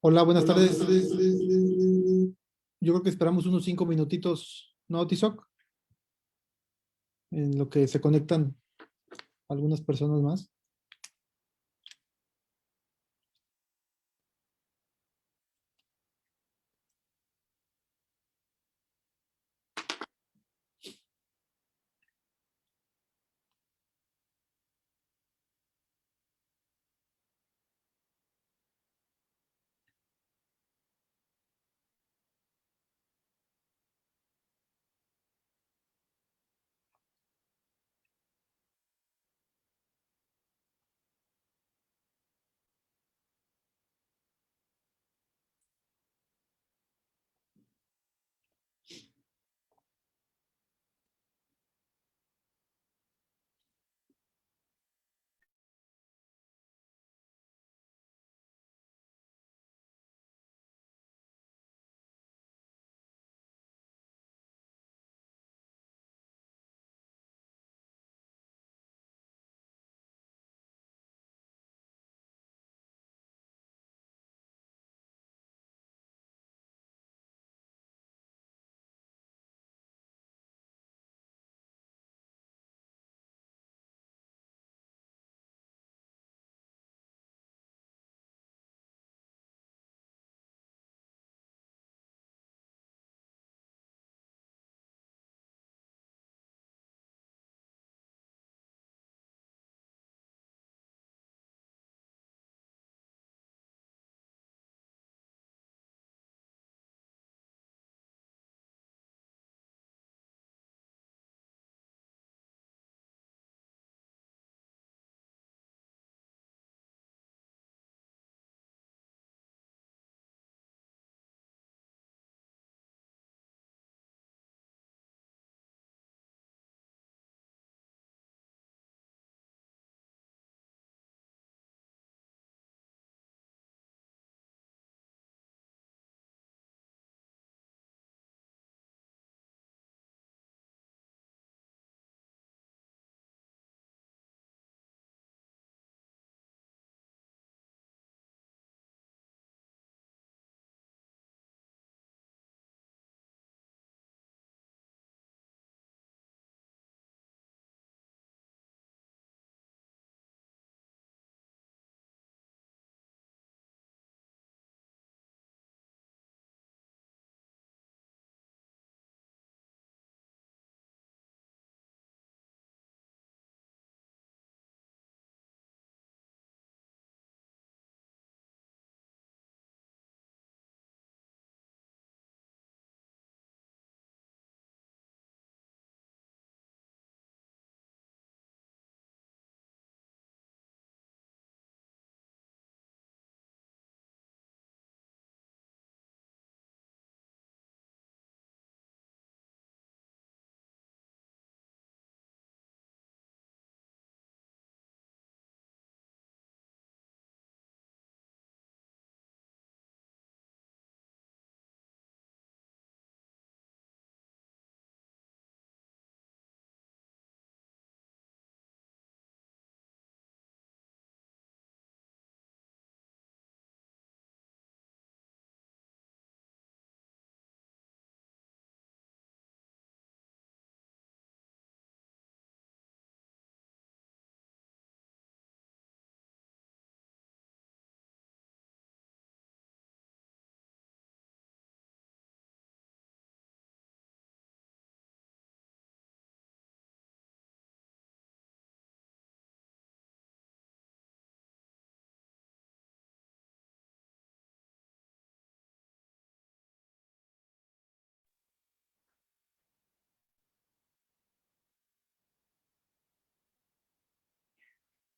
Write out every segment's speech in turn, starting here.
Hola, buenas Hola, buenas tardes. tardes. Yo creo que esperamos unos 5 minutitos, ¿no, Tizoc? En lo que se conectan algunas personas más.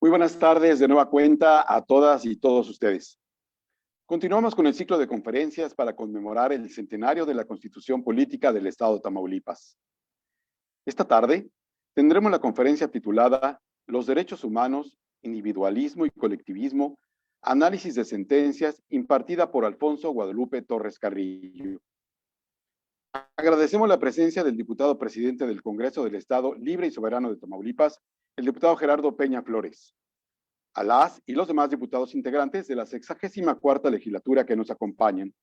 Muy buenas tardes de nueva cuenta a todas y todos ustedes. Continuamos con el ciclo de conferencias para conmemorar el centenario de la Constitución Política del Estado de Tamaulipas. Esta tarde tendremos la conferencia titulada Los derechos humanos, individualismo y colectivismo, análisis de sentencias, impartida por Alfonso Guadalupe Torres Carrillo. Agradecemos la presencia del diputado presidente del Congreso del Estado Libre y Soberano de Tamaulipas, el diputado Gerardo Peña Flores. a las y los demás diputados integrantes de la 64ª legislatura que nos acompañan.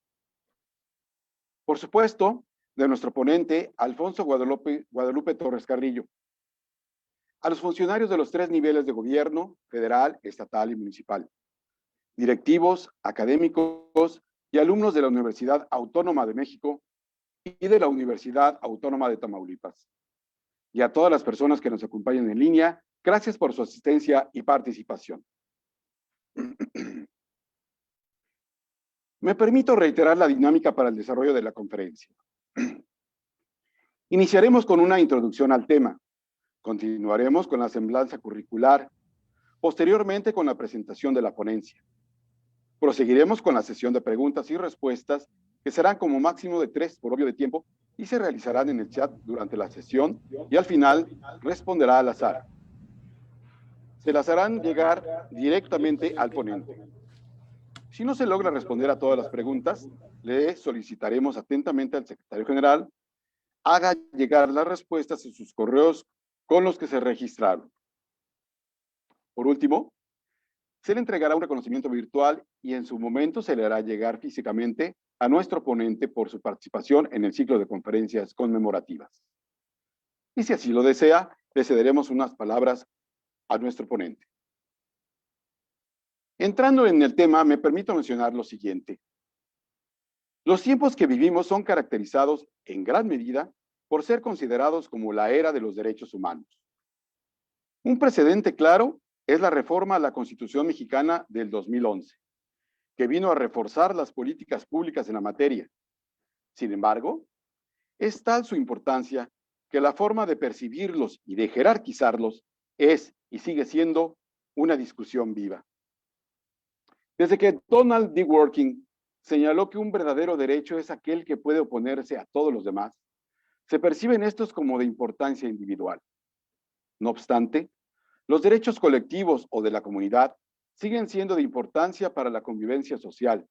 Por supuesto, de nuestro ponente, Alfonso Guadalupe Torres Carrillo. A los funcionarios de los 3 niveles de gobierno, federal, estatal y municipal. Directivos, académicos y alumnos de la Universidad Autónoma de México y de la Universidad Autónoma de Tamaulipas. Y a todas las personas que nos acompañan en línea, gracias por su asistencia y participación. Me permito reiterar la dinámica para el desarrollo de la conferencia. Iniciaremos con una introducción al tema. Continuaremos con la semblanza curricular. Posteriormente con la presentación de la ponencia. Proseguiremos con la sesión de preguntas y respuestas, que serán como máximo de 3 por obvio de tiempo y se realizarán en el chat durante la sesión y al final responderá al azar. Se las harán llegar directamente al ponente. Si no se logra responder a todas las preguntas, le solicitaremos atentamente al secretario general haga llegar las respuestas en sus correos con los que se registraron. Por último, se le entregará un reconocimiento virtual y en su momento se le hará llegar físicamente a nuestro ponente por su participación en el ciclo de conferencias conmemorativas. Y si así lo desea, le cederemos unas palabras a nuestro ponente. Entrando en el tema, me permito mencionar lo siguiente. Los tiempos que vivimos son caracterizados en gran medida por ser considerados como la era de los derechos humanos. Un precedente claro es la reforma a la Constitución mexicana del 2011, que vino a reforzar las políticas públicas en la materia. Sin embargo, es tal su importancia que la forma de percibirlos y de jerarquizarlos es y sigue siendo una discusión viva. Desde que Donald D. Working señaló que un verdadero derecho es aquel que puede oponerse a todos los demás, se perciben estos como de importancia individual. No obstante, los derechos colectivos o de la comunidad siguen siendo de importancia para la convivencia social.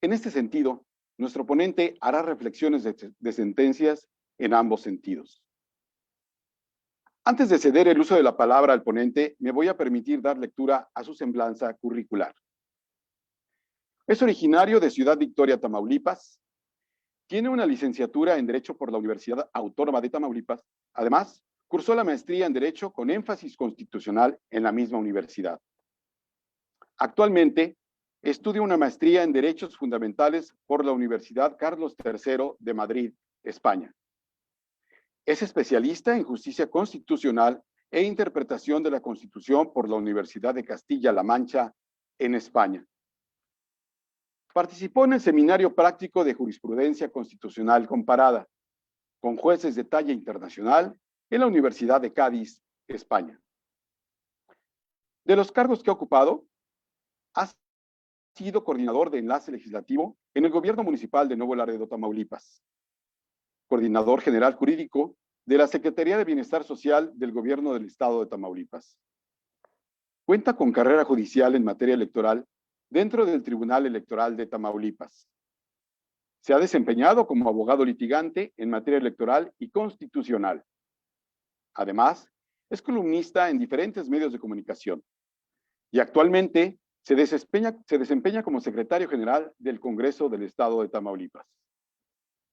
En este sentido, nuestro ponente hará reflexiones de sentencias en ambos sentidos. Antes de ceder el uso de la palabra al ponente, me voy a permitir dar lectura a su semblanza curricular. Es originario de Ciudad Victoria, Tamaulipas. Tiene una licenciatura en Derecho por la Universidad Autónoma de Tamaulipas. Además, cursó la maestría en Derecho con énfasis constitucional en la misma universidad. Actualmente, estudia una maestría en Derechos Fundamentales por la Universidad Carlos III de Madrid, España. Es especialista en Justicia Constitucional e Interpretación de la Constitución por la Universidad de Castilla-La Mancha, en España. Participó en el Seminario Práctico de Jurisprudencia Constitucional Comparada, con jueces de talla internacional en la Universidad de Cádiz, España. De los cargos que ha ocupado, ha sido coordinador de enlace legislativo en el Gobierno Municipal de Nuevo Laredo, Tamaulipas, coordinador general jurídico de la Secretaría de Bienestar Social del Gobierno del Estado de Tamaulipas. Cuenta con carrera judicial en materia electoral dentro del Tribunal Electoral de Tamaulipas. Se ha desempeñado como abogado litigante en materia electoral y constitucional. Además, es columnista en diferentes medios de comunicación y actualmente se desempeña como secretario general del Congreso del Estado de Tamaulipas.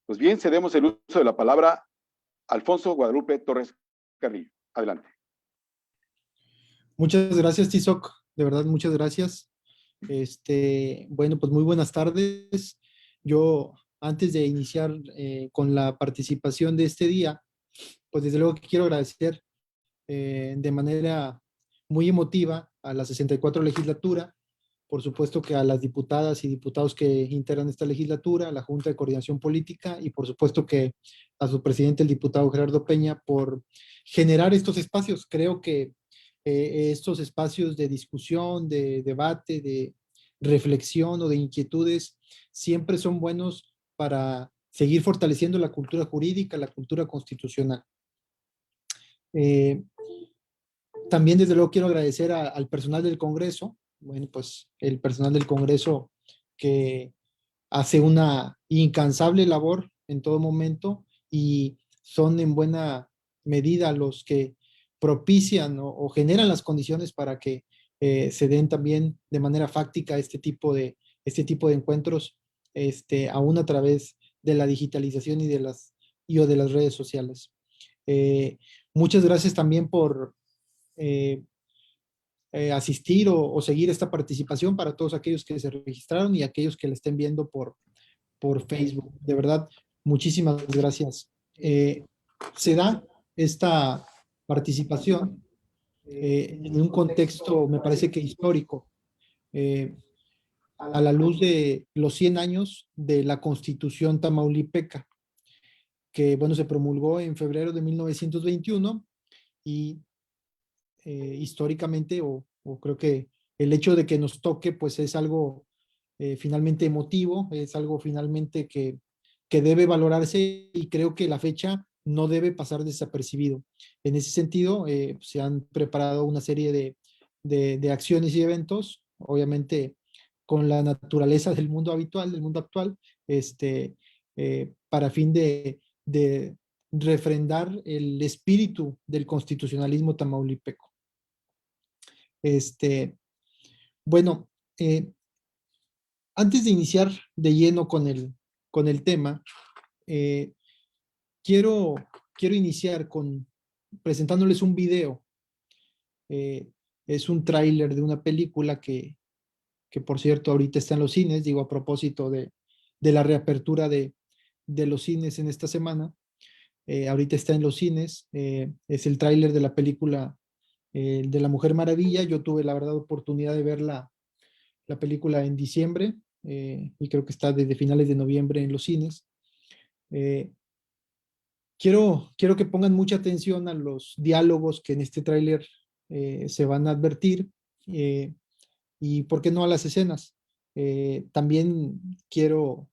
Pues bien, cedemos el uso de la palabra a Alfonso Guadalupe Torres Carrillo. Adelante. Muchas gracias, Tizoc. De verdad, muchas gracias. Bueno, pues muy buenas tardes. Yo, antes de iniciar con la participación de este día, pues desde luego que quiero agradecer de manera muy emotiva a la 64 legislatura, por supuesto que a las diputadas y diputados que integran esta legislatura, a la Junta de Coordinación Política y por supuesto que a su presidente, el diputado Gerardo Peña, por generar estos espacios. Creo que estos espacios de discusión, de debate, de reflexión o de inquietudes siempre son buenos para seguir fortaleciendo la cultura jurídica, la cultura constitucional. También desde luego quiero agradecer al personal del Congreso, bueno, pues el personal del Congreso que hace una incansable labor en todo momento y son en buena medida los que propician o generan las condiciones para que se den también de manera fáctica este tipo de encuentros, aún a través de la digitalización o de las redes sociales. Muchas gracias también por eh, asistir o seguir esta participación para todos aquellos que se registraron y aquellos que la estén viendo por Facebook. De verdad, muchísimas gracias. Se da esta participación en un contexto, me parece que histórico, eh, a la luz de los 100 años de la Constitución tamaulipeca, que, bueno, se promulgó en febrero de 1921 y históricamente, o creo que el hecho de que nos toque, pues es algo finalmente emotivo, es algo finalmente que debe valorarse y creo que la fecha no debe pasar desapercibido. En ese sentido, se han preparado una serie de acciones y eventos, obviamente con la naturaleza del mundo habitual, del mundo actual, para fin de refrendar el espíritu del constitucionalismo tamaulipeco. Bueno, antes de iniciar de lleno con el tema, eh, quiero iniciar presentándoles un video. Es un tráiler de una película que, por cierto, ahorita está en los cines, digo, a propósito de la reapertura de los cines en esta semana. Ahorita está en los cines. Es el tráiler de la película de La Mujer Maravilla. Yo tuve, la verdad, oportunidad de ver la película en diciembre y creo que está desde finales de noviembre en los cines. Quiero que pongan mucha atención a los diálogos que en este tráiler se van a advertir y, ¿por qué no, a las escenas? También quiero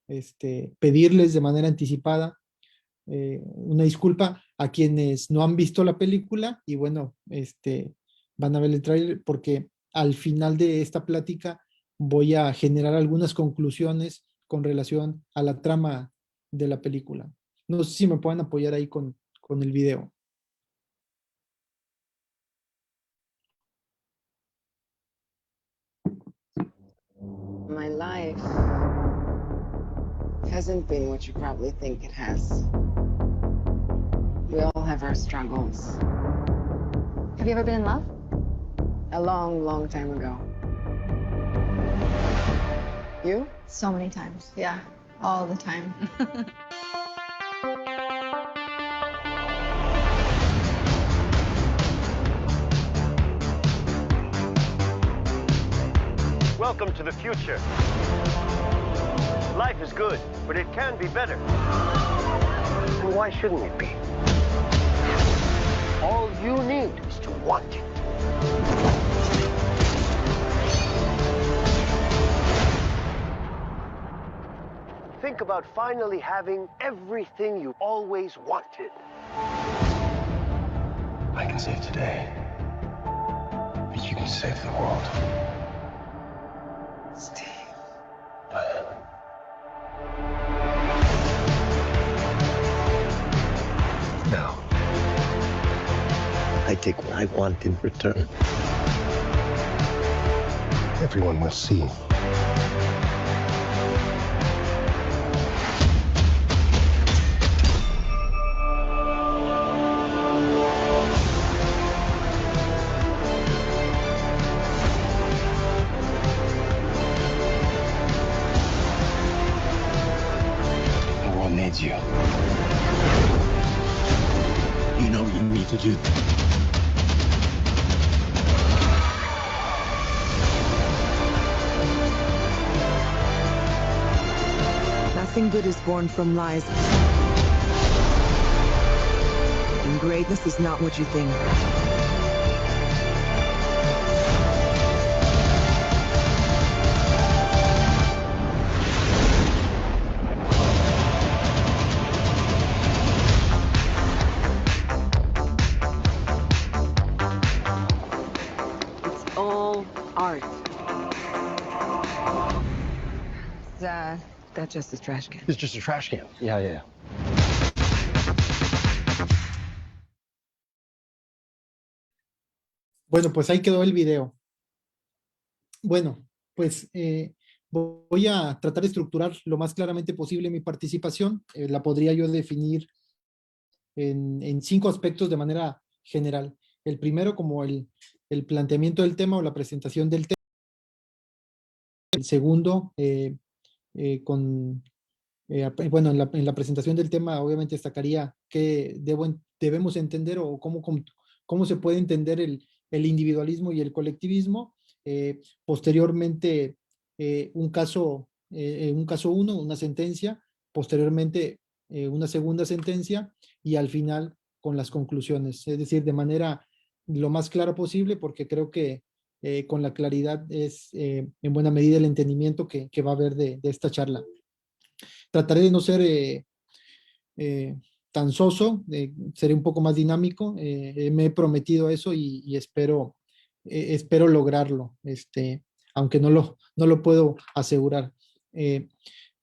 pedirles de manera anticipada una disculpa a quienes no han visto la película y, bueno, van a ver el tráiler porque al final de esta plática voy a generar algunas conclusiones con relación a la trama de la película. No sé si me pueden apoyar ahí con el video. My life hasn't been what you probably think it has. We all have our struggles. Have you ever been in love? A long, long time ago. You? So many times. Yeah, all the time. Welcome to the future. Life is good, but it can be better. And why shouldn't it be? All you need is to want it. Think about finally having everything you always wanted. I can save today, but you can save the world. Steve. Now, I take what I want in return. Everyone will see. The world needs you. You know what you need to do. Nothing good is born from lies. And greatness is not what you think. It's all art. That's just a trash can. It's just a trash can. Yeah. Bueno, pues ahí quedó el video. Bueno, pues voy a tratar de estructurar lo más claramente posible mi participación. La podría yo definir en 5 aspectos de manera general. El primero como el planteamiento del tema o la presentación del tema. El segundo, bueno, en la presentación del tema obviamente destacaría qué debemos entender o cómo se puede entender el individualismo y el colectivismo. Posteriormente, un caso 1, una sentencia, posteriormente una segunda sentencia y al final con las conclusiones. Es decir, de manera lo más clara posible, porque creo que con la claridad es en buena medida el entendimiento que va a haber de esta charla. Trataré de no ser tan soso, seré un poco más dinámico. Me he prometido eso y espero lograrlo, aunque no lo puedo asegurar.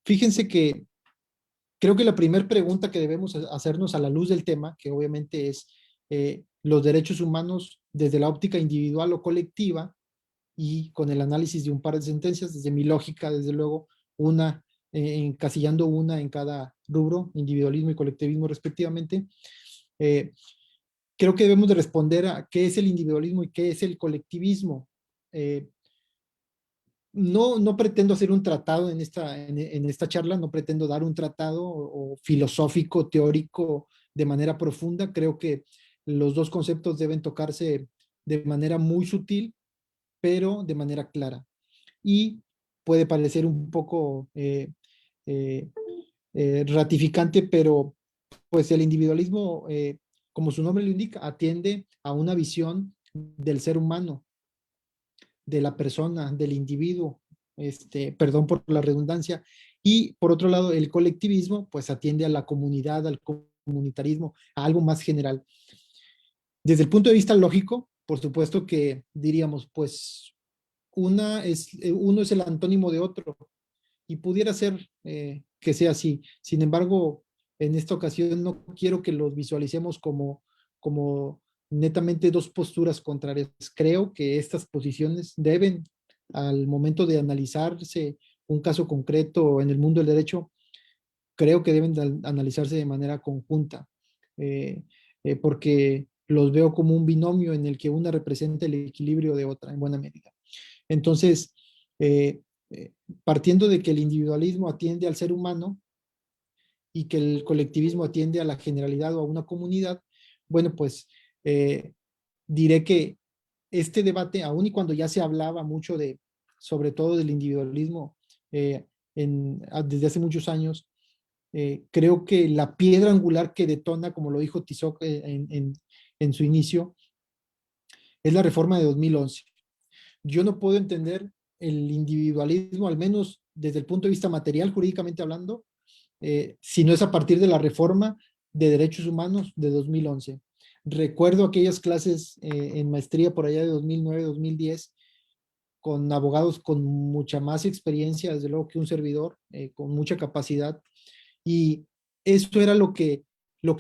Fíjense que creo que la primera pregunta que debemos hacernos a la luz del tema, que obviamente es los derechos humanos desde la óptica individual o colectiva, y con el análisis de un par de sentencias, desde mi lógica, desde luego, encasillando una en cada rubro, individualismo y colectivismo respectivamente, creo que debemos de responder a qué es el individualismo y qué es el colectivismo. No pretendo hacer un tratado en esta charla, no pretendo dar un tratado o filosófico, teórico de manera profunda. Creo que los dos conceptos deben tocarse de manera muy sutil, pero de manera clara. Y puede parecer un poco ratificante, pero pues el individualismo, como su nombre lo indica, atiende a una visión del ser humano, de la persona, del individuo, perdón por la redundancia, y por otro lado el colectivismo pues atiende a la comunidad, al comunitarismo, a algo más general. Desde el punto de vista lógico, por supuesto que diríamos pues uno es el antónimo de otro y pudiera ser que sea así. Sin embargo, en esta ocasión no quiero que los visualicemos como netamente dos posturas contrarias. Creo que estas posiciones deben, al momento de analizarse un caso concreto en el mundo del derecho, creo que deben analizarse de manera conjunta, porque los veo como un binomio en el que una representa el equilibrio de otra en buena medida. Entonces, partiendo de que el individualismo atiende al ser humano y que el colectivismo atiende a la generalidad o a una comunidad, bueno, pues diré que este debate, aun y cuando ya se hablaba mucho sobre todo del individualismo desde hace muchos años, creo que la piedra angular que detona, como lo dijo Tizoc en su inicio, es la reforma de 2011. Yo no puedo entender el individualismo, al menos desde el punto de vista material, jurídicamente hablando, si no es a partir de la reforma de derechos humanos de 2011. Recuerdo aquellas clases en maestría por allá de 2009-2010 con abogados con mucha más experiencia, desde luego que un servidor, con mucha capacidad, y eso era lo que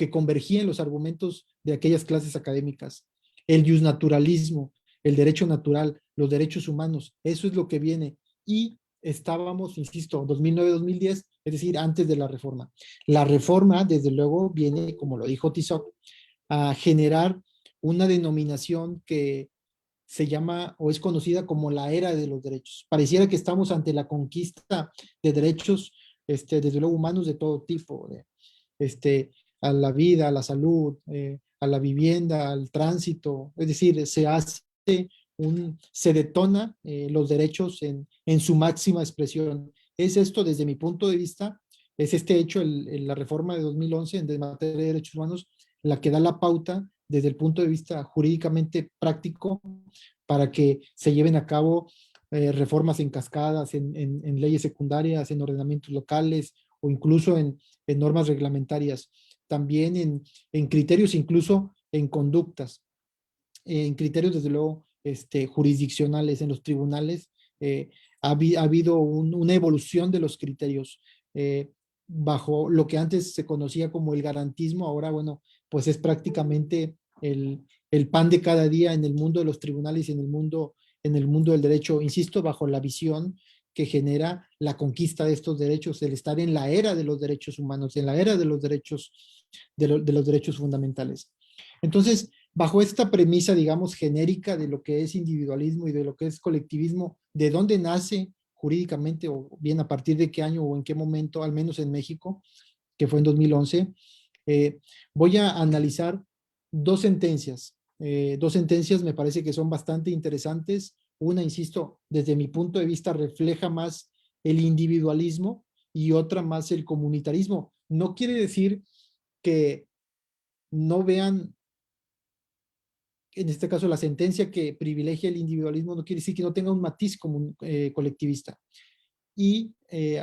convergía en los argumentos de aquellas clases académicas. El justnaturalismo, el derecho natural, los derechos humanos, eso es lo que viene. Y estábamos, insisto, 2009-2010, es decir, antes de la reforma. La reforma, desde luego, viene, como lo dijo Tizoc, a generar una denominación que se llama o es conocida como la era de los derechos. Pareciera que estamos ante la conquista de derechos, desde luego humanos de todo tipo, a la vida, a la salud, a la vivienda, al tránsito, es decir, se detona los derechos en su máxima expresión. Es esto desde mi punto de vista, es este hecho, la reforma de 2011 en materia de derechos humanos, la que da la pauta desde el punto de vista jurídicamente práctico para que se lleven a cabo reformas en cascadas, en leyes secundarias, en ordenamientos locales o incluso en normas reglamentarias, también en criterios, incluso en conductas, en criterios desde luego jurisdiccionales en los tribunales. Ha habido una evolución de los criterios bajo lo que antes se conocía como el garantismo, ahora bueno, pues es prácticamente el el pan de cada día en el mundo de los tribunales y en el mundo del derecho, insisto, bajo la visión que genera la conquista de estos derechos, el estar en la era de los derechos humanos, en la era de los derechos, de los derechos fundamentales. Entonces, bajo esta premisa, digamos, genérica de lo que es individualismo y de lo que es colectivismo, ¿de dónde nace jurídicamente o bien a partir de qué año o en qué momento, al menos en México, que fue en 2011? Voy a analizar dos sentencias. Dos sentencias me parece que son bastante interesantes. Una, insisto, desde mi punto de vista refleja más el individualismo y otra más el comunitarismo. No quiere decir que no vean, en este caso, la sentencia que privilegia el individualismo, no quiere decir que no tenga un matiz colectivista. Y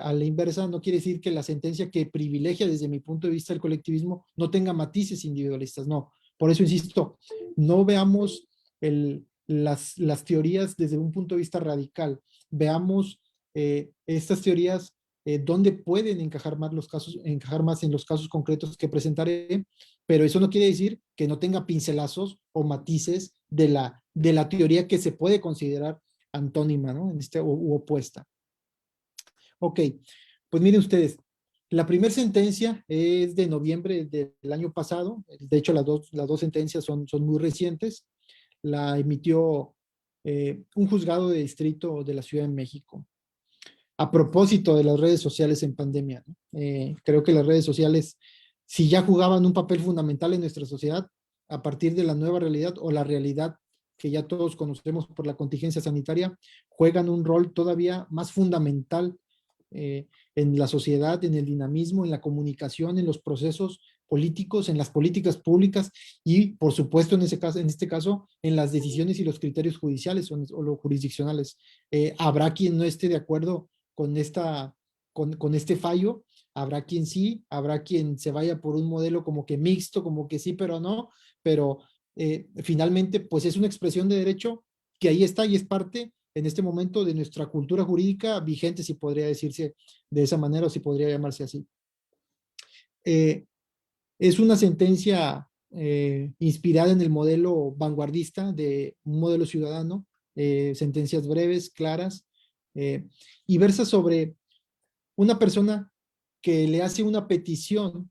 a la inversa, no quiere decir que la sentencia que privilegia desde mi punto de vista el colectivismo no tenga matices individualistas, no. Por eso insisto, no veamos las teorías desde un punto de vista radical, veamos estas teorías dónde pueden encajar más los casos, encajar más en los casos concretos que presentaré, pero eso no quiere decir que no tenga pincelazos o matices de la teoría que se puede considerar antónima, ¿no? U opuesta. Ok, pues miren ustedes, la primera sentencia es de noviembre del año pasado. De hecho, las dos sentencias son muy recientes. La emitió un juzgado de distrito de la Ciudad de México. A propósito de las redes sociales en pandemia, ¿no? Creo que las redes sociales, si ya jugaban un papel fundamental en nuestra sociedad, a partir de la nueva realidad o la realidad que ya todos conocemos por la contingencia sanitaria, juegan un rol todavía más fundamental en la sociedad, en el dinamismo, en la comunicación, en los procesos políticos, en las políticas públicas y, por supuesto, en este caso, en las decisiones y los criterios judiciales o los jurisdiccionales. Habrá quien no esté de acuerdo con este fallo, habrá quien sí, habrá quien se vaya por un modelo como que mixto, como que sí, pero no, pero finalmente, pues es una expresión de derecho que ahí está y es parte en este momento de nuestra cultura jurídica vigente, si podría decirse de esa manera o si podría llamarse así. Es una sentencia inspirada en el modelo vanguardista de un modelo ciudadano, sentencias breves, claras, y versa sobre una persona que le hace una petición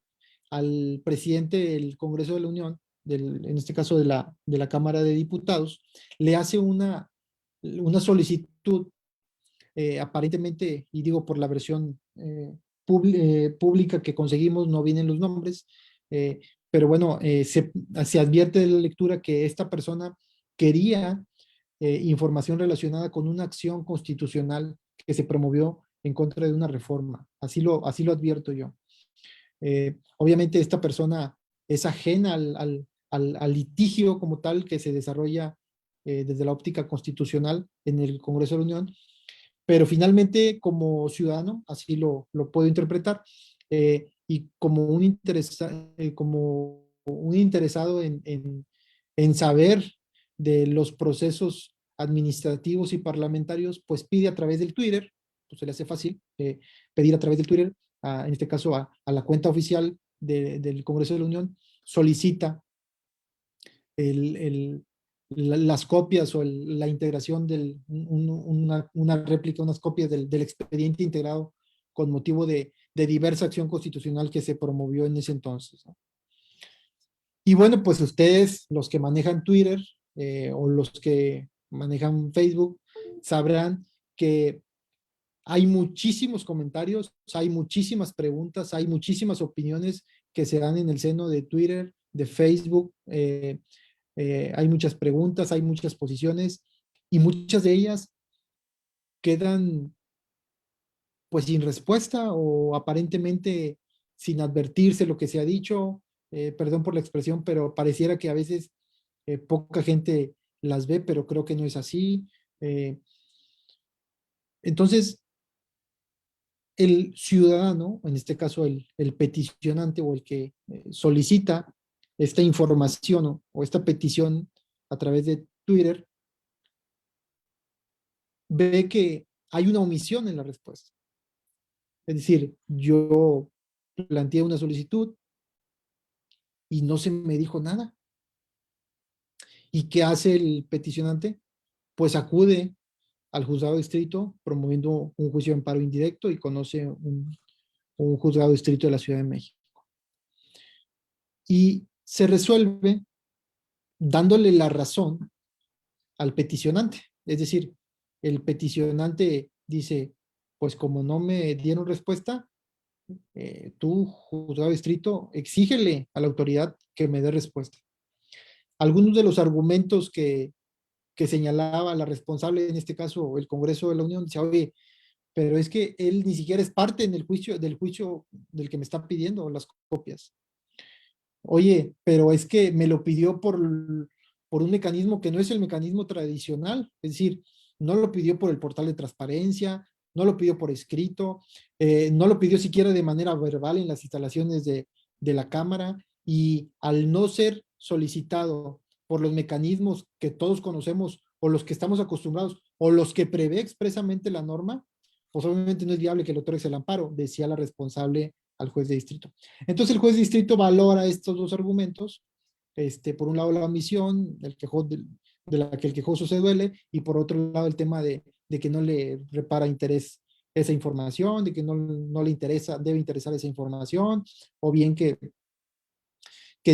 al presidente del Congreso de la Unión, en este caso de la Cámara de Diputados, le hace una solicitud, aparentemente, y digo por la versión pública que conseguimos, no vienen los nombres, pero bueno, se advierte de la lectura que esta persona quería información relacionada con una acción constitucional que se promovió en contra de una reforma. Así lo advierto yo. Obviamente esta persona es ajena al litigio como tal que se desarrolla desde la óptica constitucional en el Congreso de la Unión, pero finalmente como ciudadano, así lo puedo interpretar, y como como un interesado en saber de los procesos administrativos y parlamentarios, pues pide a través del Twitter, pues se le hace fácil pedir a través del Twitter, en este caso a la cuenta oficial del Congreso de la Unión, solicita las copias o la integración una réplica, unas copias del expediente integrado con motivo de diversa acción constitucional que se promovió en ese entonces, ¿no? Y bueno, pues ustedes, los que manejan Twitter o los que manejan Facebook, sabrán que hay muchísimos comentarios, hay muchísimas preguntas, hay muchísimas opiniones que se dan en el seno de Twitter, de Facebook. Hay muchas preguntas, hay muchas posiciones y muchas de ellas quedan pues sin respuesta o aparentemente sin advertirse lo que se ha dicho. Perdón por la expresión, pero pareciera que a veces poca gente las ve, pero creo que no es así. Entonces, el ciudadano, en este caso el peticionante o el que solicita esta información o esta petición a través de Twitter, ve que hay una omisión en la respuesta. Es decir, yo planteé una solicitud y no se me dijo nada. ¿Y qué hace el peticionante? Pues acude al juzgado de distrito promoviendo un juicio de amparo indirecto y conoce un juzgado de distrito de la Ciudad de México. Y se resuelve dándole la razón al peticionante. Es decir, el peticionante dice, pues como no me dieron respuesta, tú, juzgado de distrito, exígele a la autoridad que me dé respuesta. Algunos de los argumentos que señalaba la responsable, en este caso el Congreso de la Unión, dice, oye, pero es que él ni siquiera es parte en el juicio, del juicio del que me está pidiendo las copias. Oye, pero es que me lo pidió por un mecanismo que no es el mecanismo tradicional, es decir, no lo pidió por el portal de transparencia, no lo pidió por escrito, no lo pidió siquiera de manera verbal en las instalaciones de la Cámara, y al no ser solicitado por los mecanismos que todos conocemos o los que estamos acostumbrados o los que prevé expresamente la norma, pues obviamente no es viable que le otorgue el amparo, decía la responsable al juez de distrito. Entonces el juez de distrito valora estos dos argumentos, por un lado la omisión, de la que el quejoso se duele, y por otro lado el tema de que no le repara interés esa información, de que no le interesa, debe interesar esa información, o bien que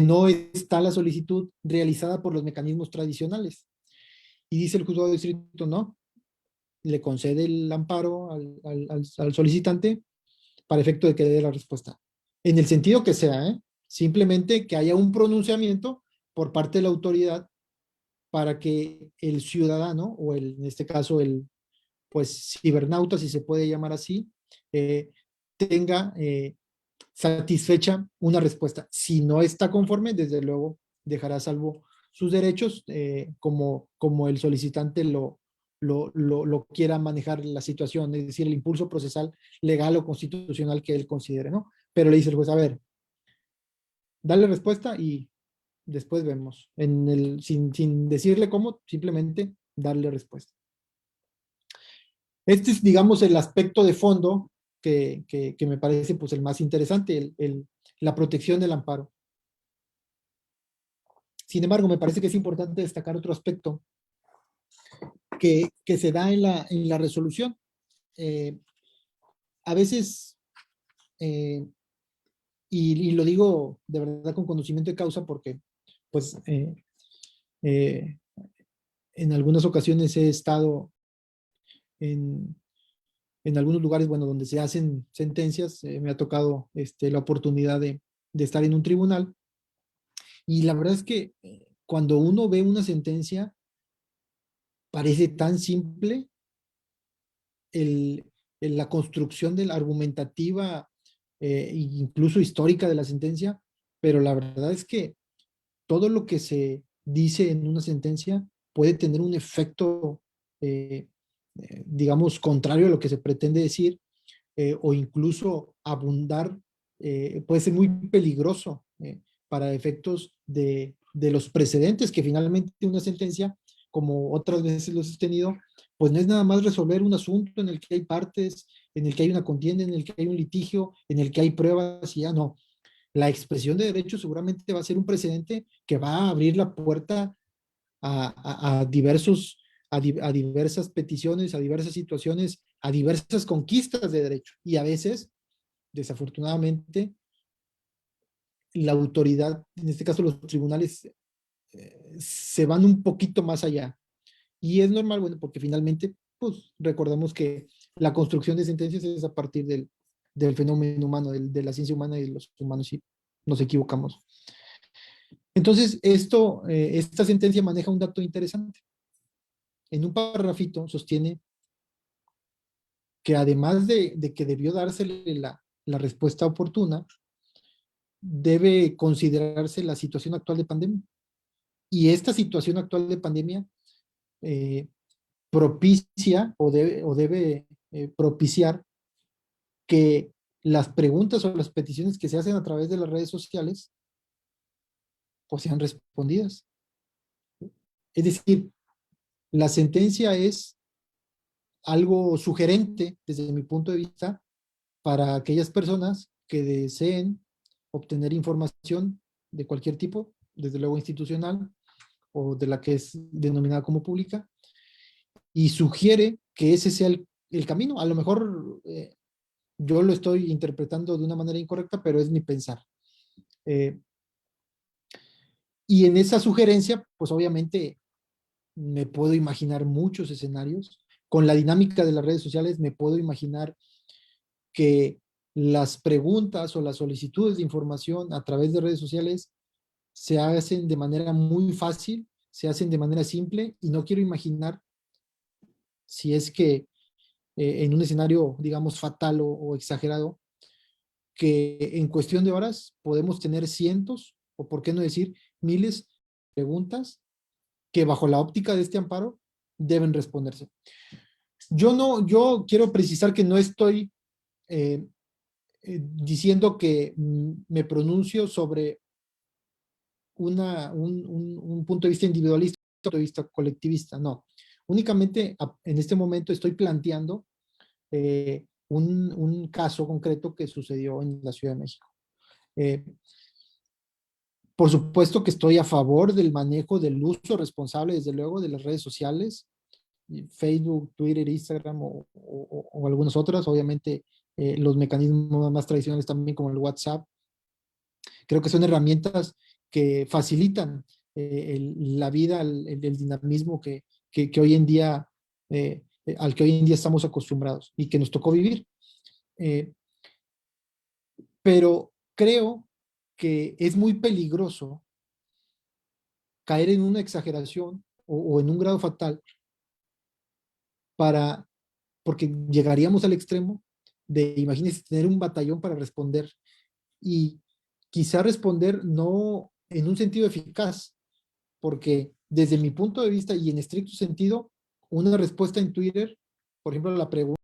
no está la solicitud realizada por los mecanismos tradicionales. Y dice el juzgado de distrito, no, le concede el amparo al solicitante para efecto de que dé la respuesta. En el sentido que sea, simplemente que haya un pronunciamiento por parte de la autoridad para que el ciudadano, o en este caso pues cibernauta, si se puede llamar así, tenga satisfecha una respuesta. Si no está conforme, desde luego dejará salvo sus derechos, como el solicitante lo quiera manejar la situación, es decir, el impulso procesal legal o constitucional que él considere, ¿no? Pero le dice el juez, a ver, dale respuesta y después vemos, sin decirle cómo, simplemente darle respuesta. Este es, digamos, el aspecto de fondo que me parece pues el más interesante, la protección del amparo. Sin embargo, me parece que es importante destacar otro aspecto que se da en la resolución. A veces, y lo digo de verdad con conocimiento de causa, porque pues en algunas ocasiones he estado en algunos lugares, bueno, donde se hacen sentencias, me ha tocado la oportunidad de estar en un tribunal, y la verdad es que cuando uno ve una sentencia, parece tan simple la construcción de la argumentativa, incluso histórica de la sentencia, pero la verdad es que todo lo que se dice en una sentencia puede tener un efecto, digamos, contrario a lo que se pretende decir, o incluso abundar, puede ser muy peligroso para efectos de los precedentes, que finalmente una sentencia, como otras veces lo he sostenido, pues no es nada más resolver un asunto en el que hay partes, en el que hay una contienda, en el que hay un litigio, en el que hay pruebas y ya no. La expresión de derecho seguramente va a ser un precedente que va a abrir la puerta a diversas peticiones, a diversas situaciones, a diversas conquistas de derecho. Y a veces, desafortunadamente, la autoridad, en este caso los tribunales, se van un poquito más allá. Y es normal, bueno, porque finalmente, pues recordemos que la construcción de sentencias es a partir del fenómeno humano, de la ciencia humana y de los humanos, si nos equivocamos. Entonces, esta sentencia maneja un dato interesante. En un parrafito sostiene que además de que debió dársele la respuesta oportuna, debe considerarse la situación actual de pandemia. Y esta situación actual de pandemia propicia o debe propiciar que las preguntas o las peticiones que se hacen a través de las redes sociales pues sean respondidas. Es decir, la sentencia es algo sugerente desde mi punto de vista para aquellas personas que deseen obtener información de cualquier tipo, desde luego institucional, o de la que es denominada como pública, y sugiere que ese sea el camino. A lo mejor yo lo estoy interpretando de una manera incorrecta, pero es mi pensar. Y en esa sugerencia, pues obviamente me puedo imaginar muchos escenarios. Con la dinámica de las redes sociales me puedo imaginar que las preguntas o las solicitudes de información a través de redes sociales se hacen de manera muy fácil, se hacen de manera simple, y no quiero imaginar si es que en un escenario, digamos, fatal o exagerado, que en cuestión de horas podemos tener cientos, o por qué no decir miles de preguntas que bajo la óptica de este amparo deben responderse. Yo quiero precisar que no estoy diciendo que me pronuncio sobre un punto de vista individualista, un punto de vista colectivista, no. Únicamente en este momento estoy planteando un caso concreto que sucedió en la Ciudad de México. Por supuesto que estoy a favor del manejo, del uso responsable, desde luego, de las redes sociales, Facebook, Twitter, Instagram o algunas otras. Obviamente, los mecanismos más tradicionales también, como el WhatsApp. Creo que son herramientas que facilitan la vida, el dinamismo que hoy en día, al que hoy en día estamos acostumbrados y que nos tocó vivir. Pero creo que es muy peligroso caer en una exageración o en un grado fatal porque llegaríamos al extremo de, imagínense, tener un batallón para responder, y quizá responder no en un sentido eficaz, porque desde mi punto de vista y en estricto sentido, una respuesta en Twitter, por ejemplo, la pregunta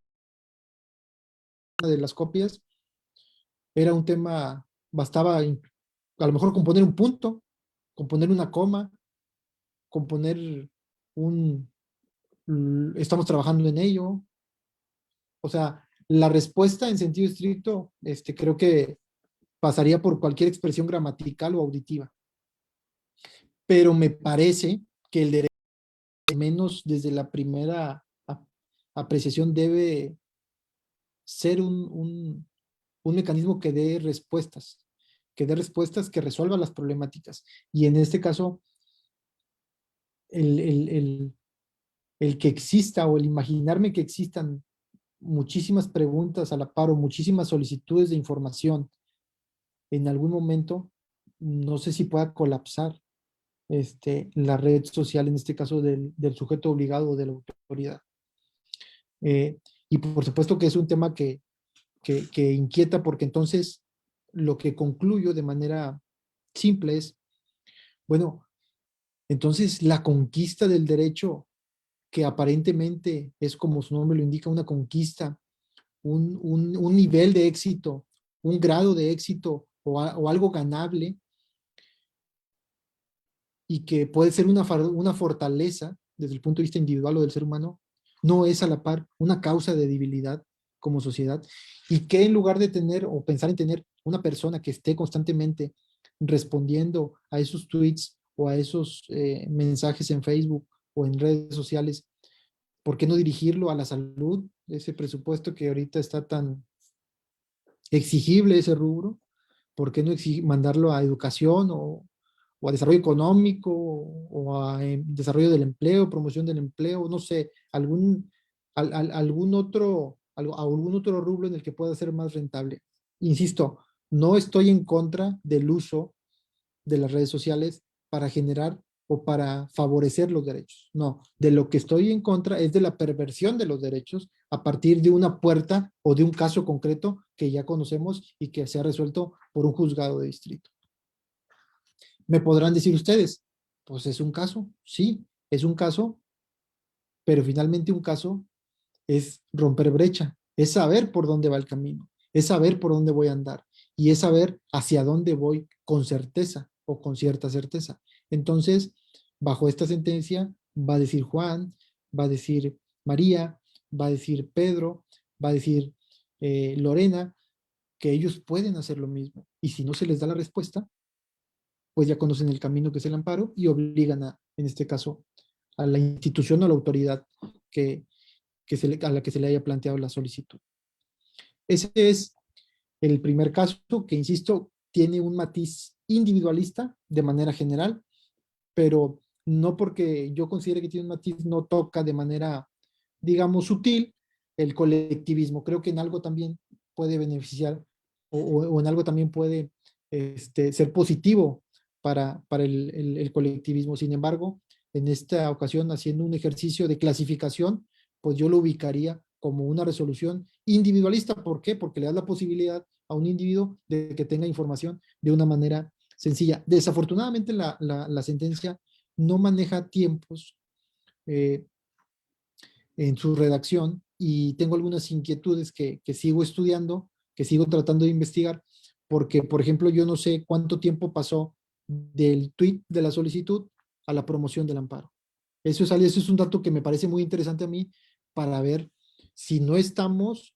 de las copias, era un tema, bastaba a lo mejor componer un punto, componer una coma, componer estamos trabajando en ello. O sea, la respuesta en sentido estricto, creo que pasaría por cualquier expresión gramatical o auditiva. Pero me parece que el derecho, al menos desde la primera apreciación, debe ser un mecanismo que dé respuestas, que resuelva las problemáticas. Y en este caso, el que exista, o el imaginarme que existan muchísimas preguntas a la par o muchísimas solicitudes de información en algún momento, no sé si pueda colapsar la red social, en este caso del sujeto obligado o de la autoridad. Y por supuesto que es un tema que inquieta, porque entonces lo que concluyo de manera simple es, bueno, entonces la conquista del derecho, que aparentemente es, como su nombre lo indica, una conquista, un nivel de éxito, un grado de éxito o algo ganable, y que puede ser una fortaleza desde el punto de vista individual o del ser humano, no es a la par una causa de debilidad como sociedad, y que en lugar de tener o pensar en tener una persona que esté constantemente respondiendo a esos tweets o a esos mensajes en Facebook o en redes sociales, ¿por qué no dirigirlo a la salud? Ese presupuesto que ahorita está tan exigible, ese rubro, ¿por qué no mandarlo a educación o a desarrollo económico o a desarrollo del empleo, promoción del empleo, no sé, algún otro rubro en el que pueda ser más rentable? Insisto, no estoy en contra del uso de las redes sociales para generar o para favorecer los derechos. No, de lo que estoy en contra es de la perversión de los derechos a partir de una puerta o de un caso concreto que ya conocemos y que se ha resuelto por un juzgado de distrito. Me podrán decir ustedes, pues es un caso, sí, es un caso, pero finalmente un caso es romper brecha, es saber por dónde va el camino, es saber por dónde voy a andar, y es saber hacia dónde voy con certeza o con cierta certeza. Entonces, bajo esta sentencia va a decir Juan, va a decir María, va a decir Pedro, va a decir Lorena, que ellos pueden hacer lo mismo. Y si no se les da la respuesta, pues ya conocen el camino que es el amparo y obligan en este caso, a la institución o la autoridad a la que se le haya planteado la solicitud. Ese es el primer caso que, insisto, tiene un matiz individualista de manera general, pero no porque yo considere que tiene un matiz, no toca de manera, digamos, sutil el colectivismo. Creo que en algo también puede beneficiar o en algo también puede ser positivo para el colectivismo. Sin embargo, en esta ocasión, haciendo un ejercicio de clasificación, pues yo lo ubicaría como una resolución individualista. ¿Por qué? Porque le da la posibilidad a un individuo de que tenga información de una manera sencilla. Desafortunadamente, la sentencia no maneja tiempos eh, en su redacción y tengo algunas inquietudes que sigo estudiando, que sigo tratando de investigar, porque, por ejemplo, yo no sé cuánto tiempo pasó del tweet de la solicitud a la promoción del amparo. Eso es un dato que me parece muy interesante a mí para ver si no estamos,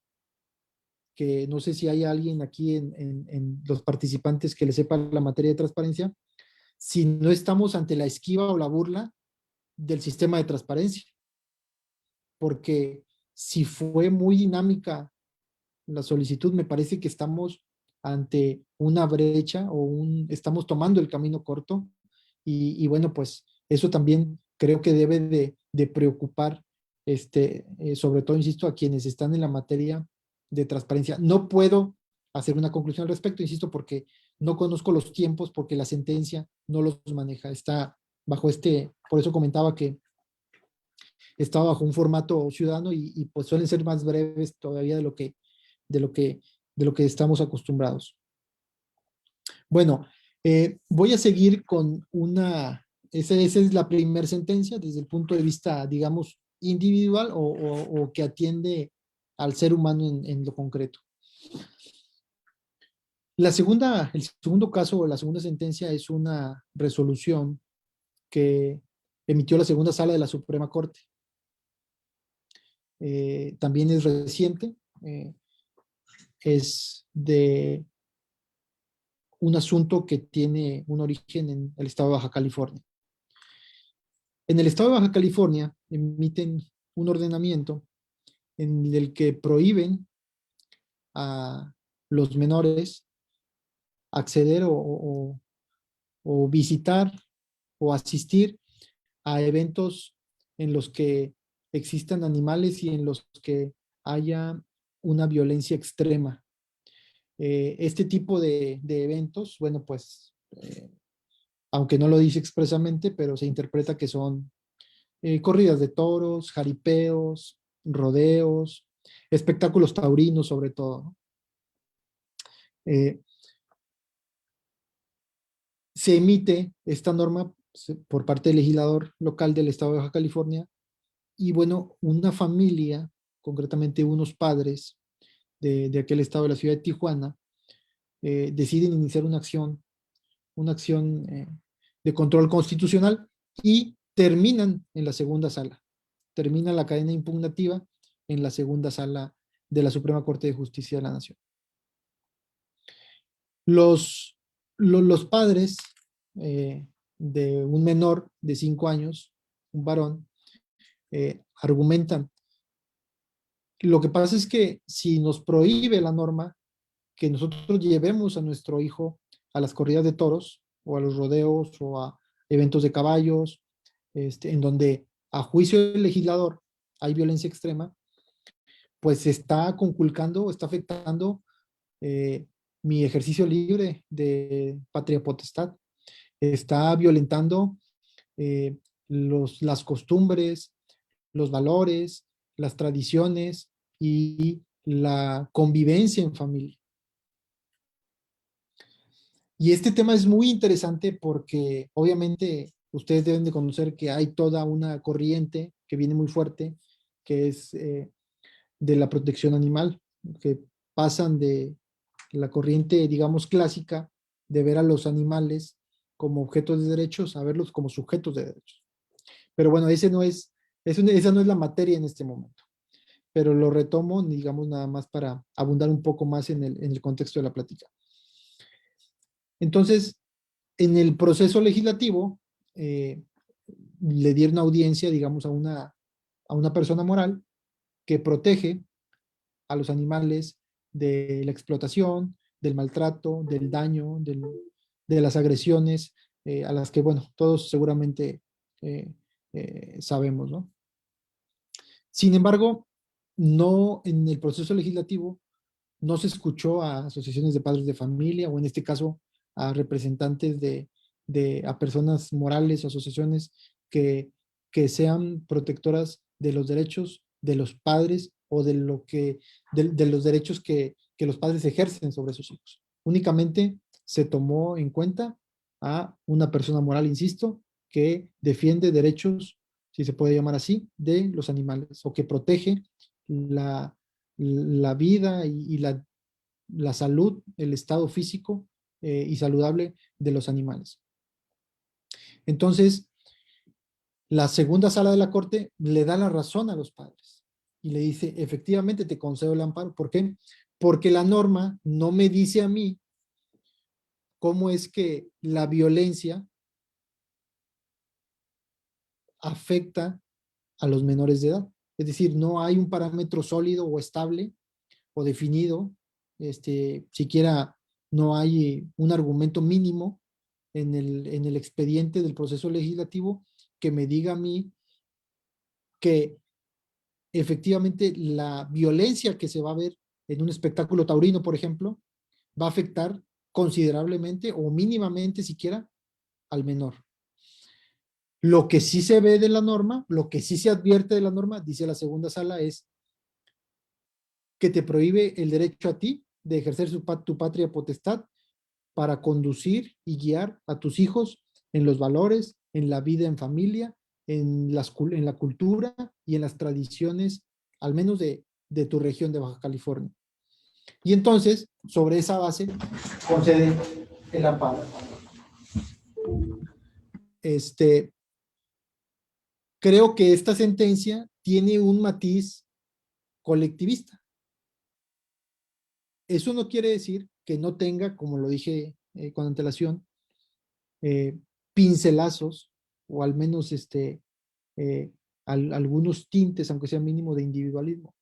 que no sé si hay alguien aquí en los participantes que le sepa la materia de transparencia, si no estamos ante la esquiva o la burla del sistema de transparencia. Porque si fue muy dinámica la solicitud, me parece que estamos ante una brecha estamos tomando el camino corto y bueno, pues eso también creo que debe de preocupar, sobre todo, insisto, a quienes están en la materia de transparencia. No puedo hacer una conclusión al respecto, insisto, porque no conozco los tiempos, porque la sentencia no los maneja. Está bajo por eso comentaba que estaba bajo un formato ciudadano pues suelen ser más breves todavía de lo que, de lo que estamos acostumbrados. Bueno, voy a seguir con esa es la primera sentencia desde el punto de vista, digamos, individual o que atiende al ser humano en lo concreto. El segundo caso o la segunda sentencia es una resolución que emitió la segunda sala de la Suprema Corte. También es reciente, es de un asunto que tiene un origen en el estado de Baja California. En el estado de Baja California emiten un ordenamiento en el que prohíben a los menores acceder o visitar o asistir a eventos en los que existan animales y en los que haya una violencia extrema. Este tipo de eventos, bueno, pues, aunque no lo dice expresamente, pero se interpreta que son corridas de toros, jaripeos, rodeos, espectáculos taurinos sobre todo, ¿no? Se emite esta norma por parte del legislador local del estado de Baja California y bueno, una familia, concretamente unos padres de aquel estado de la ciudad de Tijuana, deciden iniciar una acción de control constitucional y terminan en la segunda sala. Termina la cadena impugnativa en la segunda sala de la Suprema Corte de Justicia de la Nación. Los padres de un menor de 5 años, un varón, argumentan. Lo que pasa es que si nos prohíbe la norma que nosotros llevemos a nuestro hijo a las corridas de toros o a los rodeos o a eventos de caballos, en donde a juicio del legislador hay violencia extrema, pues está conculcando, está afectando mi ejercicio libre de patria potestad, está violentando las costumbres, los valores, las tradiciones y la convivencia en familia. Y este tema es muy interesante porque obviamente ustedes deben de conocer que hay toda una corriente que viene muy fuerte, que es de la protección animal, que pasan de la corriente, digamos, clásica de ver a los animales como objetos de derechos a verlos como sujetos de derechos. Pero bueno, esa no es la materia en este momento. Pero lo retomo, digamos, nada más para abundar un poco más en el contexto de la plática. Entonces, En el proceso legislativo, le dieron audiencia, digamos, a una persona moral que protege a los animales de la explotación, del maltrato, del daño, de las agresiones, a las que, bueno, todos seguramente sabemos, ¿no? Sin embargo, no en el proceso legislativo no se escuchó a asociaciones de padres de familia o en este caso a representantes a personas morales, asociaciones que, que sean protectoras de los derechos de los padres o de los derechos que los padres ejercen sobre sus hijos. Únicamente se tomó en cuenta a una persona moral, insisto, que defiende derechos, si se puede llamar así, de los animales o que protege la vida y la salud, el estado físico y saludable de los animales. Entonces, la segunda sala de la corte le da la razón a los padres y le dice, efectivamente te concedo el amparo. ¿Por qué? Porque la norma no me dice a mí cómo es que la violencia afecta a los menores de edad. Es decir, no hay un parámetro sólido o estable o definido, siquiera no hay un argumento mínimo en el expediente del proceso legislativo que me diga a mí que efectivamente la violencia que se va a ver en un espectáculo taurino, por ejemplo, va a afectar considerablemente o mínimamente siquiera al menor. Lo que sí se ve de la norma, lo que sí se advierte de la norma, dice la segunda sala, es que te prohíbe el derecho a ti de ejercer tu patria potestad para conducir y guiar a tus hijos en los valores, en la vida en familia, en la cultura y en las tradiciones, al menos de tu región de Baja California. Y entonces, sobre esa base, concede el amparo. Creo que esta sentencia tiene un matiz colectivista. Eso no quiere decir que no tenga, como lo dije con antelación, pincelazos o al menos algunos tintes, aunque sea mínimo, de individualismo.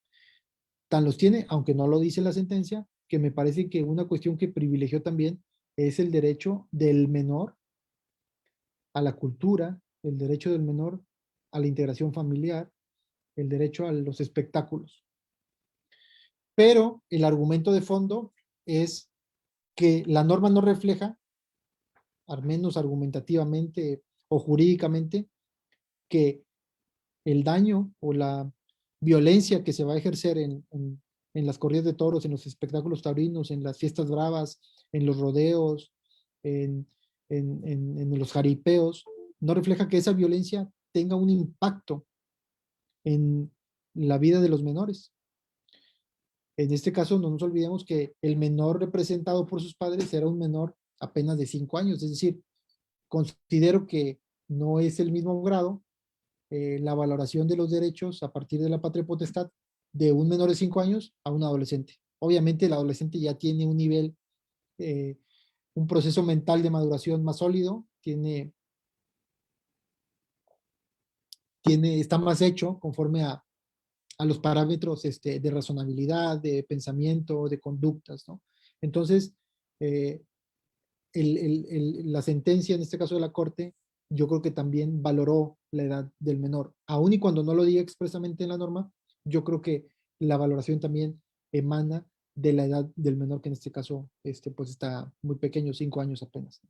Tan los tiene, aunque no lo dice la sentencia, que me parece que una cuestión que privilegió también es el derecho del menor a la cultura, el derecho del menor a la integración familiar, el derecho a los espectáculos. Pero el argumento de fondo es que la norma no refleja, al menos argumentativamente o jurídicamente, que el daño o la violencia que se va a ejercer en las corridas de toros, en los espectáculos taurinos, en las fiestas bravas, en los rodeos, en los jaripeos, no refleja que esa violencia tenga un impacto en la vida de los menores. En este caso, no nos olvidemos que el menor representado por sus padres era un menor apenas de 5 años, es decir, considero que no es el mismo grado la valoración de los derechos a partir de la patria potestad de un menor de 5 años a un adolescente. Obviamente el adolescente ya tiene un nivel, un proceso mental de maduración más sólido, está más hecho conforme a los parámetros de razonabilidad, de pensamiento, de conductas, ¿no? Entonces, la sentencia, en este caso de la Corte, yo creo que también valoró la edad del menor. Aun y cuando no lo diga expresamente en la norma, yo creo que la valoración también emana de la edad del menor, que en este caso pues está muy pequeño, 5 años apenas.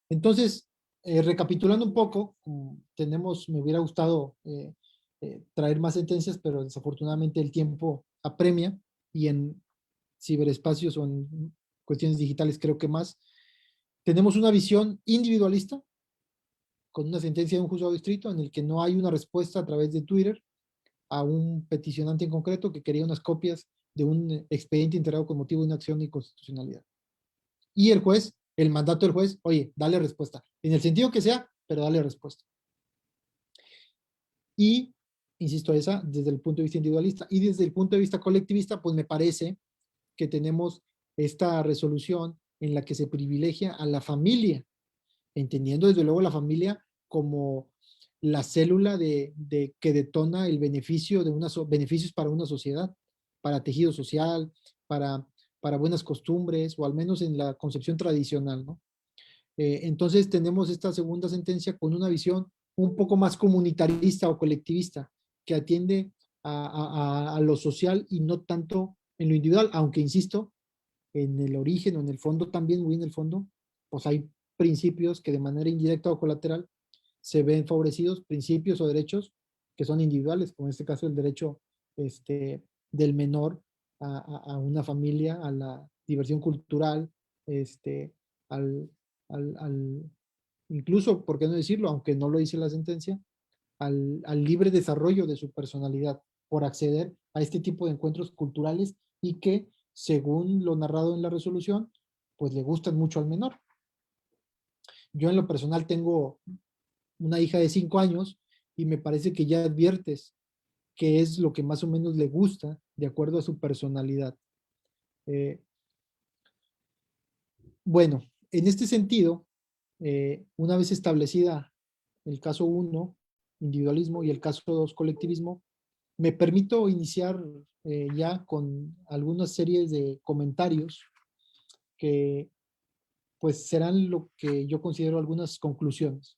Entonces, recapitulando un poco, me hubiera gustado traer más sentencias, pero desafortunadamente el tiempo apremia y en ciberespacios o en cuestiones digitales creo que más. Tenemos una visión individualista con una sentencia de un juzgado de distrito en el que no hay una respuesta a través de Twitter a un peticionante en concreto que quería unas copias de un expediente integrado con motivo de una acción de inconstitucionalidad. Y el juez, el mandato del juez, oye, dale respuesta, en el sentido que sea, pero dale respuesta. Y, insisto, esa desde el punto de vista individualista. Y desde el punto de vista colectivista, pues me parece que tenemos esta resolución en la que se privilegia a la familia, entendiendo desde luego la familia como la célula que detona el beneficio beneficios para una sociedad, para tejido social, para buenas costumbres, o al menos en la concepción tradicional, ¿no? Entonces tenemos esta segunda sentencia con una visión un poco más comunitarista o colectivista, que atiende a lo social y no tanto en lo individual, aunque insisto, en el origen o en el fondo también, muy en el fondo, pues hay principios que de manera indirecta o colateral se ven favorecidos, principios o derechos que son individuales, como en este caso el derecho del menor a una familia, a la diversión cultural, al, al, incluso, ¿por qué no decirlo? Aunque no lo dice la sentencia, al libre desarrollo de su personalidad por acceder a este tipo de encuentros culturales y que, según lo narrado en la resolución, pues le gustan mucho al menor. Yo en lo personal tengo una hija de 5 años y me parece que ya adviertes qué es lo que más o menos le gusta de acuerdo a su personalidad. Bueno, en este sentido, una vez establecida el caso 1, individualismo, y el caso 2, colectivismo, me permito iniciar ya con algunas series de comentarios que pues serán lo que yo considero algunas conclusiones.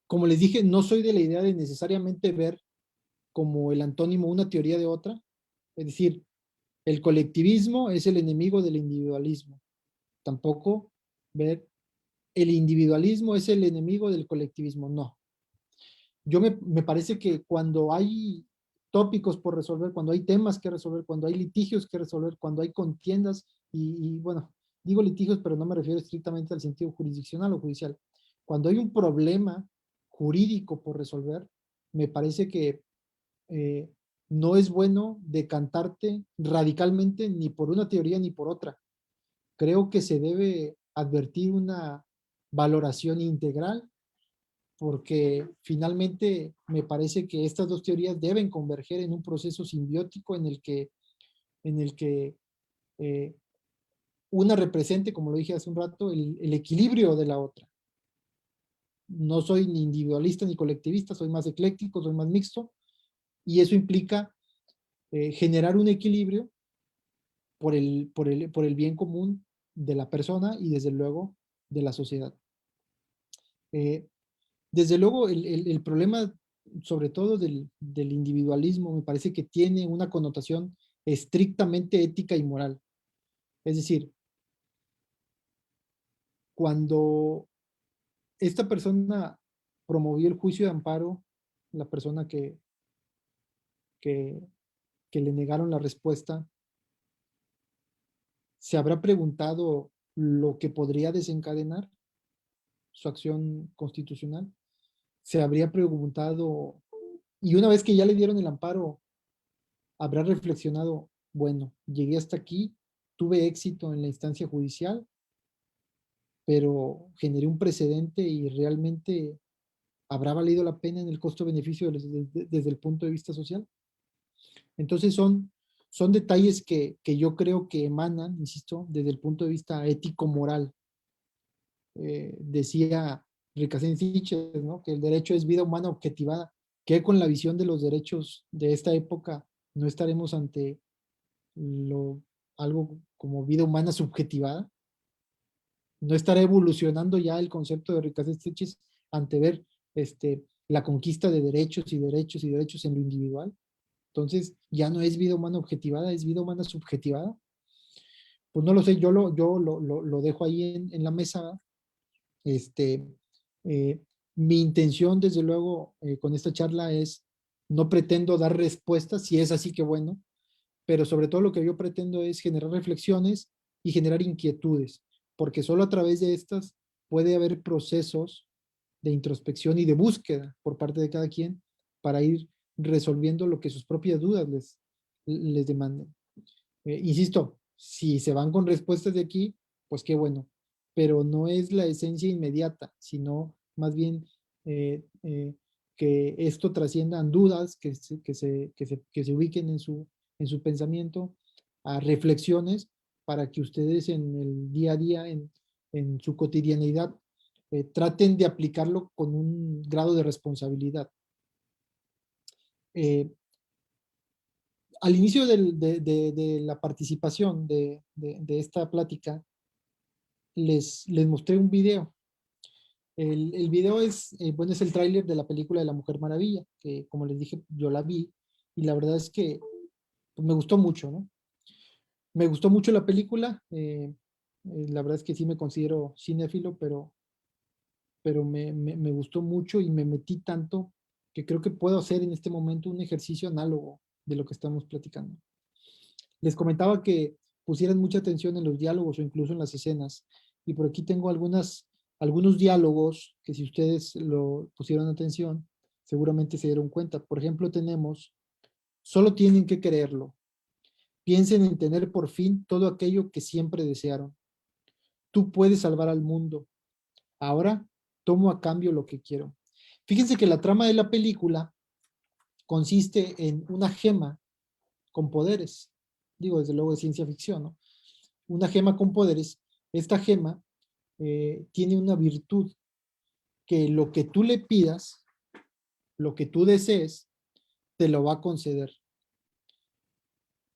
Como les dije, no soy de la idea de necesariamente ver como el antónimo una teoría de otra, es decir, el colectivismo es el enemigo del individualismo. Tampoco ver el individualismo es el enemigo del colectivismo, no. Me parece que cuando hay tópicos por resolver, cuando hay temas que resolver, cuando hay litigios que resolver, cuando hay contiendas, bueno, digo litigios, pero no me refiero estrictamente al sentido jurisdiccional o judicial. Cuando hay un problema jurídico por resolver, me parece que no es bueno decantarte radicalmente ni por una teoría ni por otra. Creo que se debe advertir una valoración integral, porque finalmente me parece que estas dos teorías deben converger en un proceso simbiótico en el que eh, una represente, como lo dije hace un rato, el equilibrio de la otra. No soy ni individualista ni colectivista, soy más ecléctico, soy más mixto, y eso implica generar un equilibrio por el bien común de la persona y desde luego de la sociedad. Desde luego el problema sobre todo del individualismo me parece que tiene una connotación estrictamente ética y moral. Es decir, cuando esta persona promovió el juicio de amparo, la persona que, que le negaron la respuesta, ¿se habrá preguntado lo que podría desencadenar su acción constitucional? ¿Se habría preguntado, y una vez que ya le dieron el amparo, habrá reflexionado, bueno, llegué hasta aquí, tuve éxito en la instancia judicial, pero generé un precedente y realmente habrá valido la pena en el costo-beneficio desde el punto de vista social? Entonces son detalles que yo creo que emanan, insisto, desde el punto de vista ético-moral. Decía Ricacén Siches, ¿no?, que el derecho es vida humana objetivada, que con la visión de los derechos de esta época no estaremos ante algo como vida humana subjetivada. No estará evolucionando ya el concepto de Ricacén Siches ante ver la conquista de derechos y derechos y derechos en lo individual. Entonces ya no es vida humana objetivada, es vida humana subjetivada. Pues no lo sé, yo lo dejo ahí en la mesa. Este, Mi intención, desde luego, con esta charla es, no pretendo dar respuestas, si es así que bueno, pero sobre todo lo que yo pretendo es generar reflexiones y generar inquietudes, porque solo a través de estas puede haber procesos de introspección y de búsqueda por parte de cada quien para ir resolviendo lo que sus propias dudas les demanden. Insisto, si se van con respuestas de aquí, pues qué bueno, pero no es la esencia inmediata, sino más bien que esto trasciendan dudas, que se ubiquen en su pensamiento a reflexiones para que ustedes en el día a día, en su cotidianidad, traten de aplicarlo con un grado de responsabilidad. Al inicio de la participación de esta plática, les mostré un video. El video es, bueno, es el tráiler de la película de La Mujer Maravilla, que como les dije, yo la vi, y la verdad es que pues, me gustó mucho, ¿no? Me gustó mucho la película, la verdad es que sí me considero cinéfilo, pero me gustó mucho y me metí tanto que creo que puedo hacer en este momento un ejercicio análogo de lo que estamos platicando. Les comentaba que pusieran mucha atención en los diálogos o incluso en las escenas, y por aquí tengo algunos diálogos que si ustedes lo pusieron atención, seguramente se dieron cuenta. Por ejemplo, tenemos, solo tienen que quererlo. Piensen en tener por fin todo aquello que siempre desearon. Tú puedes salvar al mundo. Ahora tomo a cambio lo que quiero. Fíjense que la trama de la película consiste en una gema con poderes. Digo, desde luego de ciencia ficción, ¿no? Una gema con poderes. Esta gema tiene una virtud, que lo que tú le pidas, lo que tú desees, te lo va a conceder,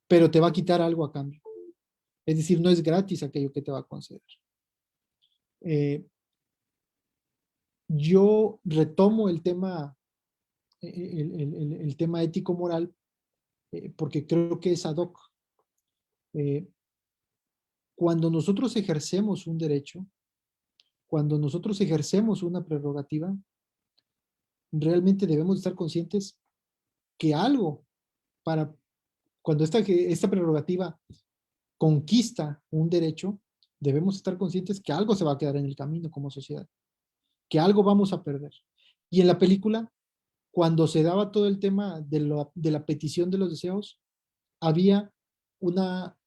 pero te va a quitar algo a cambio. Es decir, no es gratis aquello que te va a conceder. Yo retomo el tema, el tema ético-moral, porque creo que es ad hoc. Cuando nosotros ejercemos un derecho, cuando nosotros ejercemos una prerrogativa, realmente debemos estar conscientes que algo para cuando esta prerrogativa conquista un derecho, debemos estar conscientes que algo se va a quedar en el camino como sociedad, que algo vamos a perder. Y en la película, cuando se daba todo el tema de la petición de los deseos, había una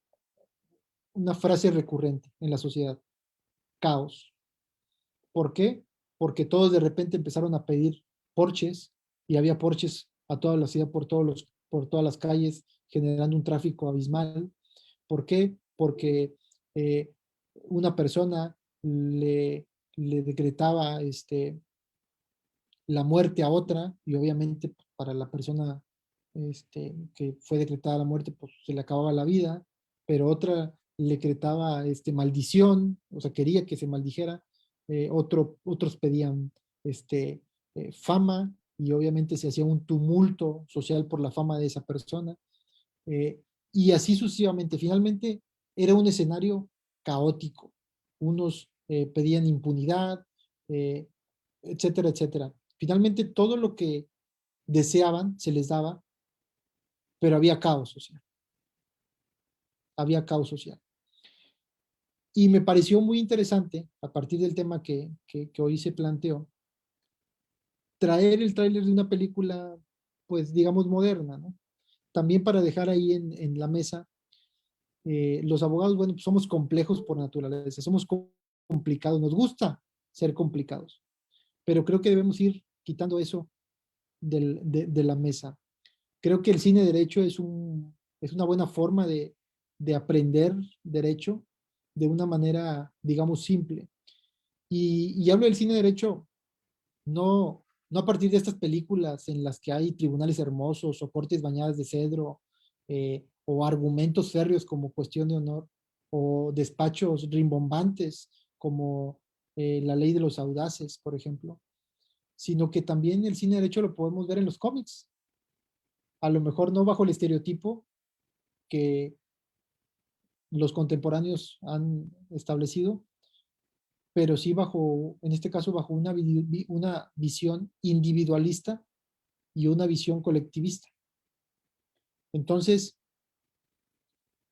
frase recurrente en la sociedad: caos. ¿Por qué? Porque todos de repente empezaron a pedir Porsches, y había Porsches a toda la ciudad, por todas las calles, generando un tráfico abismal. ¿Por qué? Porque una persona le decretaba la muerte a otra, y obviamente para la persona que fue decretada la muerte, pues se le acababa la vida, pero otra le decretaba maldición, o sea, quería que se maldijera. Otros pedían fama, y obviamente se hacía un tumulto social por la fama de esa persona, y así sucesivamente. Finalmente era un escenario caótico. Unos pedían impunidad, etcétera, etcétera. Finalmente todo lo que deseaban se les daba, pero había caos social. Había caos social. Y me pareció muy interesante, a partir del tema que hoy se planteó, traer el tráiler de una película, pues digamos, moderna, ¿no? También para dejar ahí en la mesa, los abogados, bueno, pues somos complejos por naturaleza, somos complicados, nos gusta ser complicados, pero creo que debemos ir quitando eso de la mesa. Creo que el cine de derecho es una buena forma de aprender derecho de una manera, digamos, simple. Y hablo del cine de derecho no a partir de estas películas en las que hay tribunales hermosos o cortes bañadas de cedro, o argumentos férreos como Cuestión de Honor, o despachos rimbombantes como La Ley de los Audaces, por ejemplo, sino que también el cine de derecho lo podemos ver en los cómics. A lo mejor no bajo el estereotipo que los contemporáneos han establecido, pero sí en este caso, bajo una visión individualista y una visión colectivista. Entonces,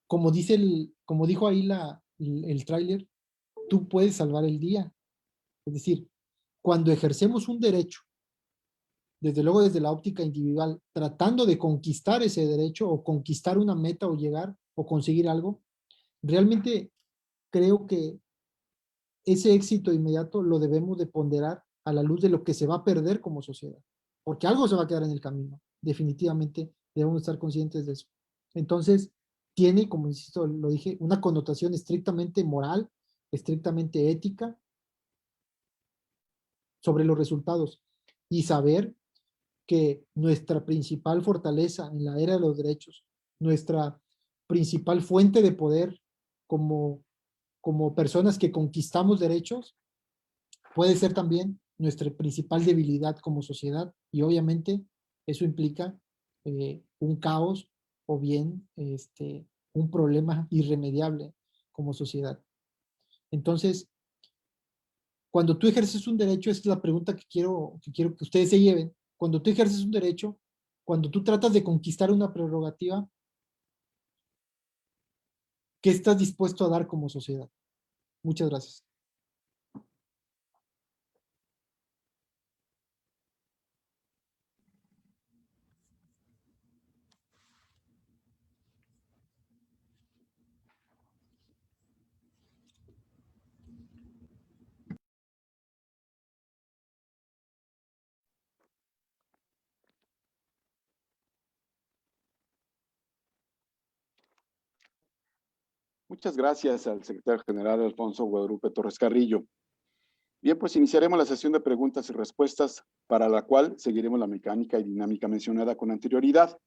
como dijo ahí el tráiler, tú puedes salvar el día. Es decir, cuando ejercemos un derecho, desde luego desde la óptica individual, tratando de conquistar ese derecho o conquistar una meta o llegar o conseguir algo, realmente creo que ese éxito inmediato lo debemos de ponderar a la luz de lo que se va a perder como sociedad, porque algo se va a quedar en el camino. Definitivamente debemos estar conscientes de eso. Entonces, tiene, como insisto, lo dije, una connotación estrictamente moral, estrictamente ética sobre los resultados y saber que nuestra principal fortaleza en la era de los derechos, nuestra principal fuente de poder como personas que conquistamos derechos, puede ser también nuestra principal debilidad como sociedad y obviamente eso implica un caos o bien un problema irremediable como sociedad. Entonces, cuando tú ejerces un derecho, esta es la pregunta que quiero que ustedes se lleven. Cuando tú ejerces un derecho, cuando tú tratas de conquistar una prerrogativa, ¿qué estás dispuesto a dar como sociedad? Muchas gracias. Muchas gracias al secretario general Alfonso Guadalupe Torres Carrillo. Bien, pues iniciaremos la sesión de preguntas y respuestas, para la cual seguiremos la mecánica y dinámica mencionada con anterioridad.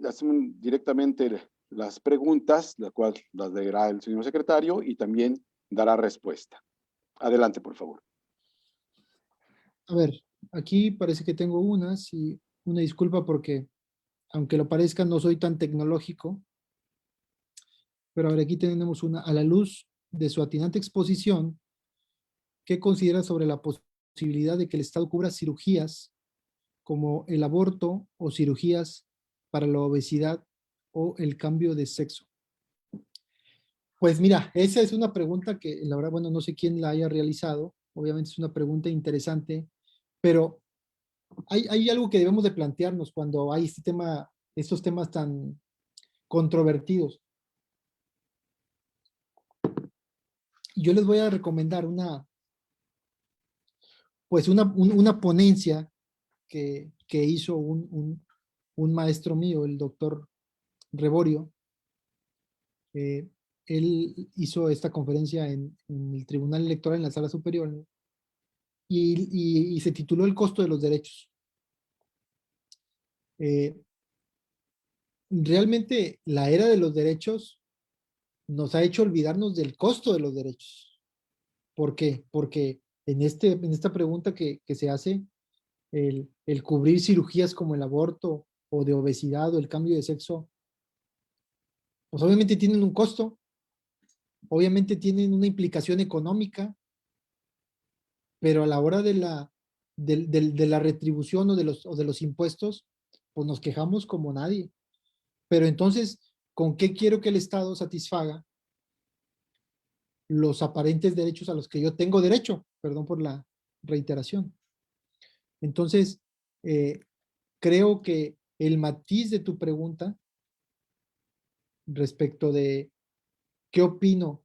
Hacemos directamente las preguntas, la cual las leerá el señor secretario y también dará respuesta. Adelante, por favor. A ver, aquí parece que tengo unas y una disculpa porque, aunque lo parezca, no soy tan tecnológico. Pero a ver, aquí tenemos una. A la luz de su atinante exposición, ¿qué considera sobre la posibilidad de que el Estado cubra cirugías como el aborto o cirugías para la obesidad o el cambio de sexo? Pues mira, esa es una pregunta que la verdad, bueno, no sé quién la haya realizado. Obviamente es una pregunta interesante, pero hay algo que debemos de plantearnos cuando hay estos temas tan controvertidos. Yo les voy a recomendar una ponencia que hizo un maestro mío, el doctor Reborio. Él hizo esta conferencia en el Tribunal Electoral en la Sala Superior, ¿no? y se tituló El costo de los derechos. Realmente la era de los derechos nos ha hecho olvidarnos del costo de los derechos. ¿Por qué? Porque en esta pregunta que se hace, el cubrir cirugías como el aborto o de obesidad o el cambio de sexo, pues obviamente tienen un costo, obviamente tienen una implicación económica, pero a la hora de la retribución o de los impuestos, pues nos quejamos como nadie. Pero entonces, ¿con qué quiero que el Estado satisfaga los aparentes derechos a los que yo tengo derecho? Perdón por la reiteración. Entonces, creo que el matiz de tu pregunta respecto de qué opino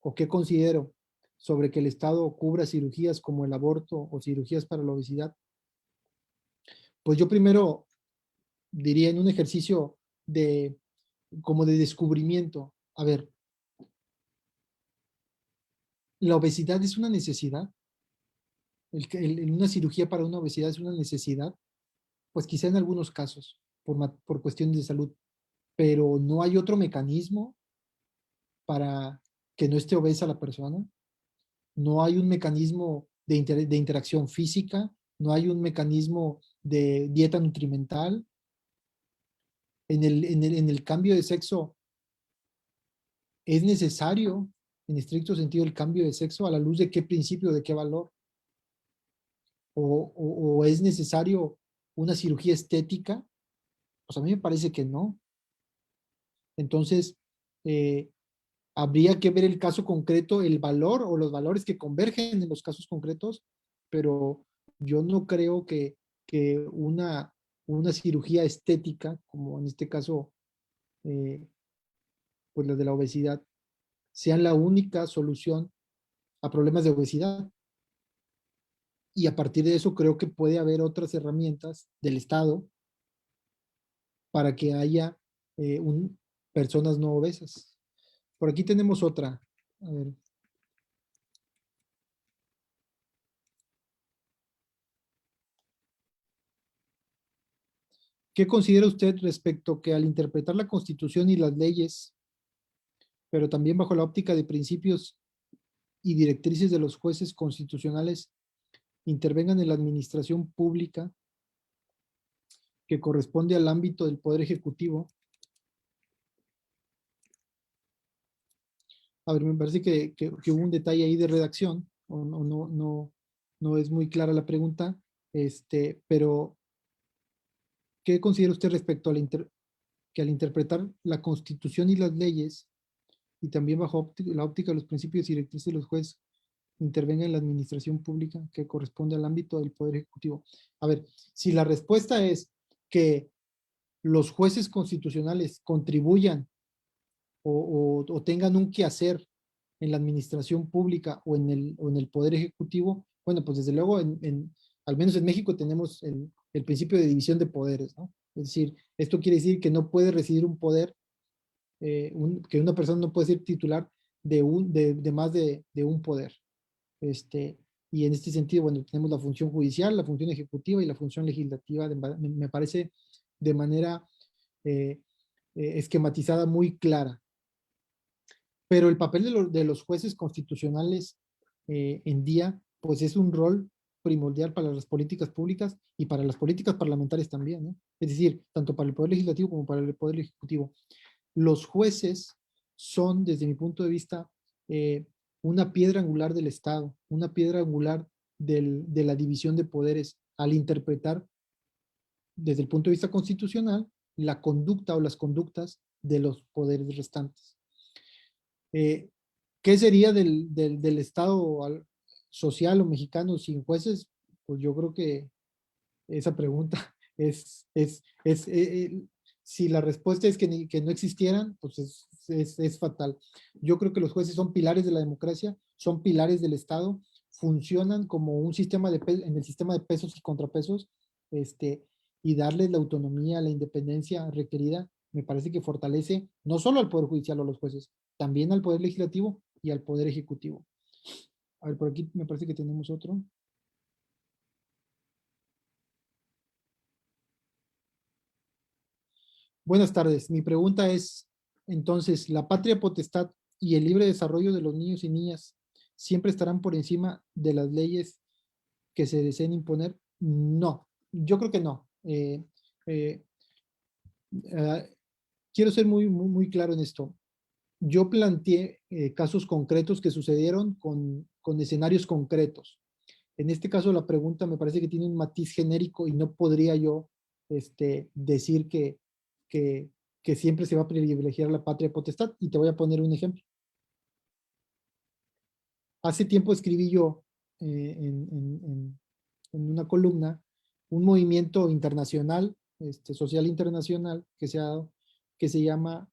o qué considero sobre que el Estado cubra cirugías como el aborto o cirugías para la obesidad, pues yo primero diría en un ejercicio como de descubrimiento, a ver, ¿la obesidad es una necesidad? ¿Una cirugía para una obesidad es una necesidad? Pues quizá en algunos casos, por cuestiones de salud, pero no hay otro mecanismo para que no esté obesa la persona. No hay un mecanismo de interacción física, no hay un mecanismo de dieta nutrimental. En el cambio de sexo, ¿es necesario, en estricto sentido, el cambio de sexo a la luz de qué principio, de qué valor? ¿O es necesario una cirugía estética? Pues a mí me parece que no. Entonces, habría que ver el caso concreto, el valor o los valores que convergen en los casos concretos, pero yo no creo que una cirugía estética, como en este caso, pues la de la obesidad, sea la única solución a problemas de obesidad. Y a partir de eso creo que puede haber otras herramientas del Estado para que haya personas no obesas. Por aquí tenemos otra. A ver. ¿Qué considera usted respecto que al interpretar la Constitución y las leyes, pero también bajo la óptica de principios y directrices de los jueces constitucionales, intervengan en la administración pública que corresponde al ámbito del Poder Ejecutivo? A ver, me parece que hubo un detalle ahí de redacción, o no es muy clara la pregunta, pero ¿qué considera usted respecto a que al interpretar la Constitución y las leyes, y también bajo la óptica de los principios y directrices de los jueces, intervenga en la administración pública que corresponde al ámbito del Poder Ejecutivo? A ver, si la respuesta es que los jueces constitucionales contribuyan o tengan un quehacer en la administración pública o en el Poder Ejecutivo, bueno, pues desde luego, al menos en México tenemos el principio de división de poderes, ¿no? Es decir, esto quiere decir que no puede residir un poder, que una persona no puede ser titular de más de un poder. Y en este sentido, bueno, tenemos la función judicial, la función ejecutiva y la función legislativa, me parece de manera esquematizada muy clara. Pero el papel de los jueces constitucionales en día, pues es un rol primordial para las políticas públicas y para las políticas parlamentarias también, ¿no? Es decir, tanto para el Poder Legislativo como para el Poder Ejecutivo. Los jueces son, desde mi punto de vista, una piedra angular del Estado, una piedra angular de la división de poderes al interpretar, desde el punto de vista constitucional, la conducta o las conductas de los poderes restantes. ¿Qué sería del Estado social o mexicano sin jueces? Pues yo creo que esa pregunta si la respuesta es que no existieran, pues es fatal. Yo creo que los jueces son pilares de la democracia, son pilares del Estado, funcionan como un sistema en el sistema de pesos y contrapesos, y darles la autonomía, la independencia requerida, me parece que fortalece no solo al Poder Judicial o a los jueces, también al Poder Legislativo y al Poder Ejecutivo. A ver, por aquí me parece que tenemos otro. Buenas tardes. Mi pregunta es, entonces, ¿la patria potestad y el libre desarrollo de los niños y niñas siempre estarán por encima de las leyes que se deseen imponer? No, yo creo que no. Quiero ser muy claro en esto. Yo planteé casos concretos que sucedieron con escenarios concretos. En este caso, la pregunta me parece que tiene un matiz genérico y no podría yo decir que siempre se va a privilegiar la patria potestad. Y te voy a poner un ejemplo. Hace tiempo escribí yo en una columna un movimiento internacional, social internacional, que se llama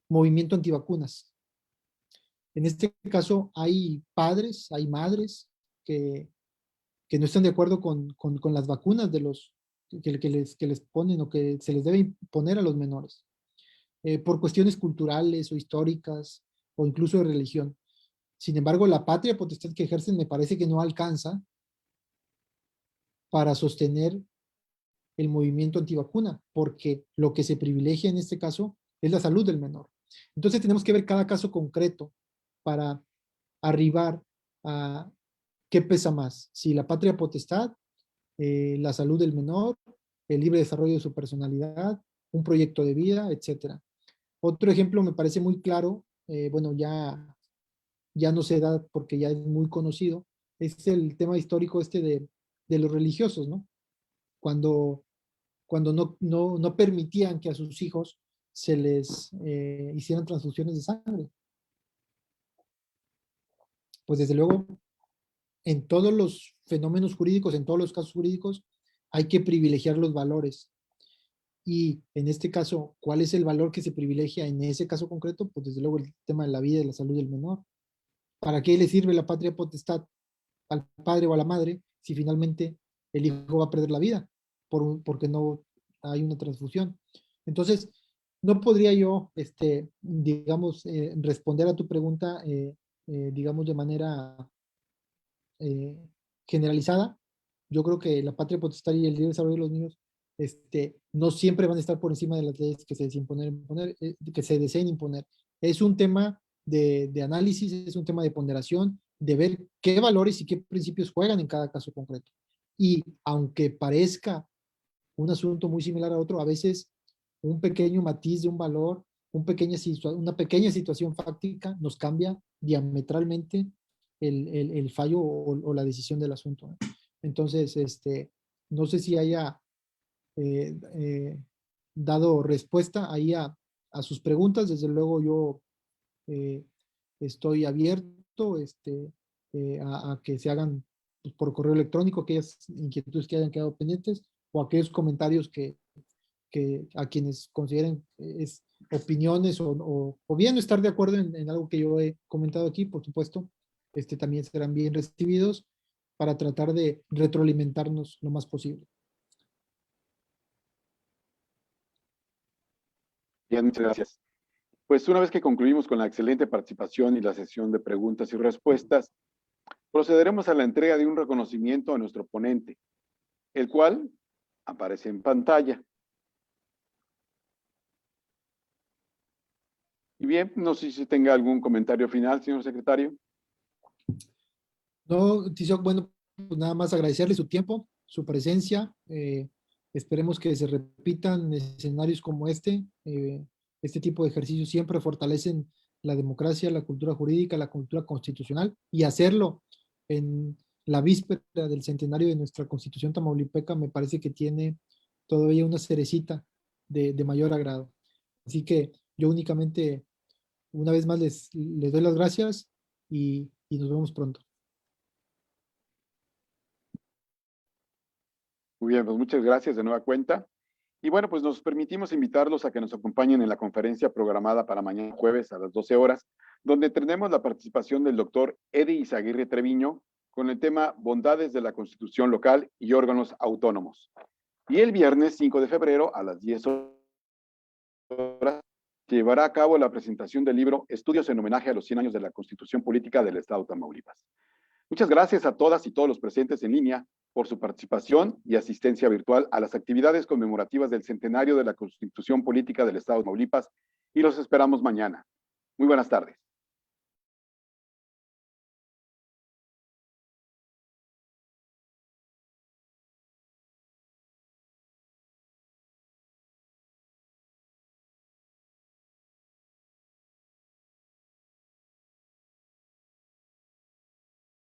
Movimiento Antivacunas. En este caso hay padres, hay madres que no están de acuerdo con las vacunas que les ponen o que se les debe poner a los menores, por cuestiones culturales o históricas o incluso de religión. Sin embargo, la patria potestad que ejercen me parece que no alcanza para sostener el movimiento antivacuna, porque lo que se privilegia en este caso es la salud del menor. Entonces tenemos que ver cada caso concreto para arribar a qué pesa más, si la patria potestad, la salud del menor, el libre desarrollo de su personalidad, un proyecto de vida, etc. Otro ejemplo me parece muy claro, bueno, ya no se da porque ya es muy conocido, es el tema histórico de los religiosos, ¿no? Cuando no permitían que a sus hijos se les hicieran transfusiones de sangre. Pues desde luego, en todos los fenómenos jurídicos, en todos los casos jurídicos, hay que privilegiar los valores. Y en este caso, ¿cuál es el valor que se privilegia en ese caso concreto? Pues desde luego el tema de la vida y la salud del menor. ¿Para qué le sirve la patria potestad al padre o a la madre si finalmente el hijo va a perder la vida porque no hay una transfusión? Entonces, no podría yo, digamos, responder a tu pregunta, digamos, de manera eh, generalizada. Yo creo que la patria potestad y el libre desarrollo de los niños no siempre van a estar por encima de las leyes que se que se deseen imponer. Es un tema de análisis, es un tema de ponderación, de ver qué valores y qué principios juegan en cada caso concreto. Y aunque parezca un asunto muy similar a otro, a veces un pequeño matiz de un valor, una pequeña situación fáctica nos cambia diametralmente el fallo o la decisión del asunto, ¿no? Entonces, no sé si haya eh, eh, dado respuesta ahí a sus preguntas. Desde luego yo eh, estoy abierto a que se hagan pues, por correo electrónico aquellas inquietudes que hayan quedado pendientes o aquellos comentarios que a quienes consideren opiniones o bien no estar de acuerdo en algo que yo he comentado aquí, por supuesto, también serán bien recibidos para tratar de retroalimentarnos lo más posible. Bien, muchas gracias. Pues una vez que concluimos con la excelente participación y la sesión de preguntas y respuestas, procederemos a la entrega de un reconocimiento a nuestro ponente, el cual aparece en pantalla. Y bien, no sé si tenga algún comentario final, señor secretario. No, Tizoc, bueno, pues nada más agradecerle su tiempo, su presencia. Esperemos que se repitan escenarios como este tipo de ejercicios siempre fortalecen la democracia, la cultura jurídica, la cultura constitucional, y hacerlo en la víspera del centenario de nuestra Constitución tamaulipeca me parece que tiene todavía una cerecita de mayor agrado. Así que yo únicamente, una vez más, les doy las gracias y nos vemos pronto. Muy bien, pues muchas gracias de nueva cuenta. Y bueno, pues nos permitimos invitarlos a que nos acompañen en la conferencia programada para mañana jueves a las 12 horas, donde tendremos la participación del doctor Eddie Izaguirre Treviño con el tema Bondades de la Constitución Local y órganos autónomos. Y el viernes 5 de febrero a las 10 horas se llevará a cabo la presentación del libro Estudios en homenaje a los 100 años de la Constitución Política del Estado de Tamaulipas. Muchas gracias a todas y todos los presentes en línea por su participación y asistencia virtual a las actividades conmemorativas del centenario de la Constitución Política del Estado de Tamaulipas y los esperamos mañana. Muy buenas tardes.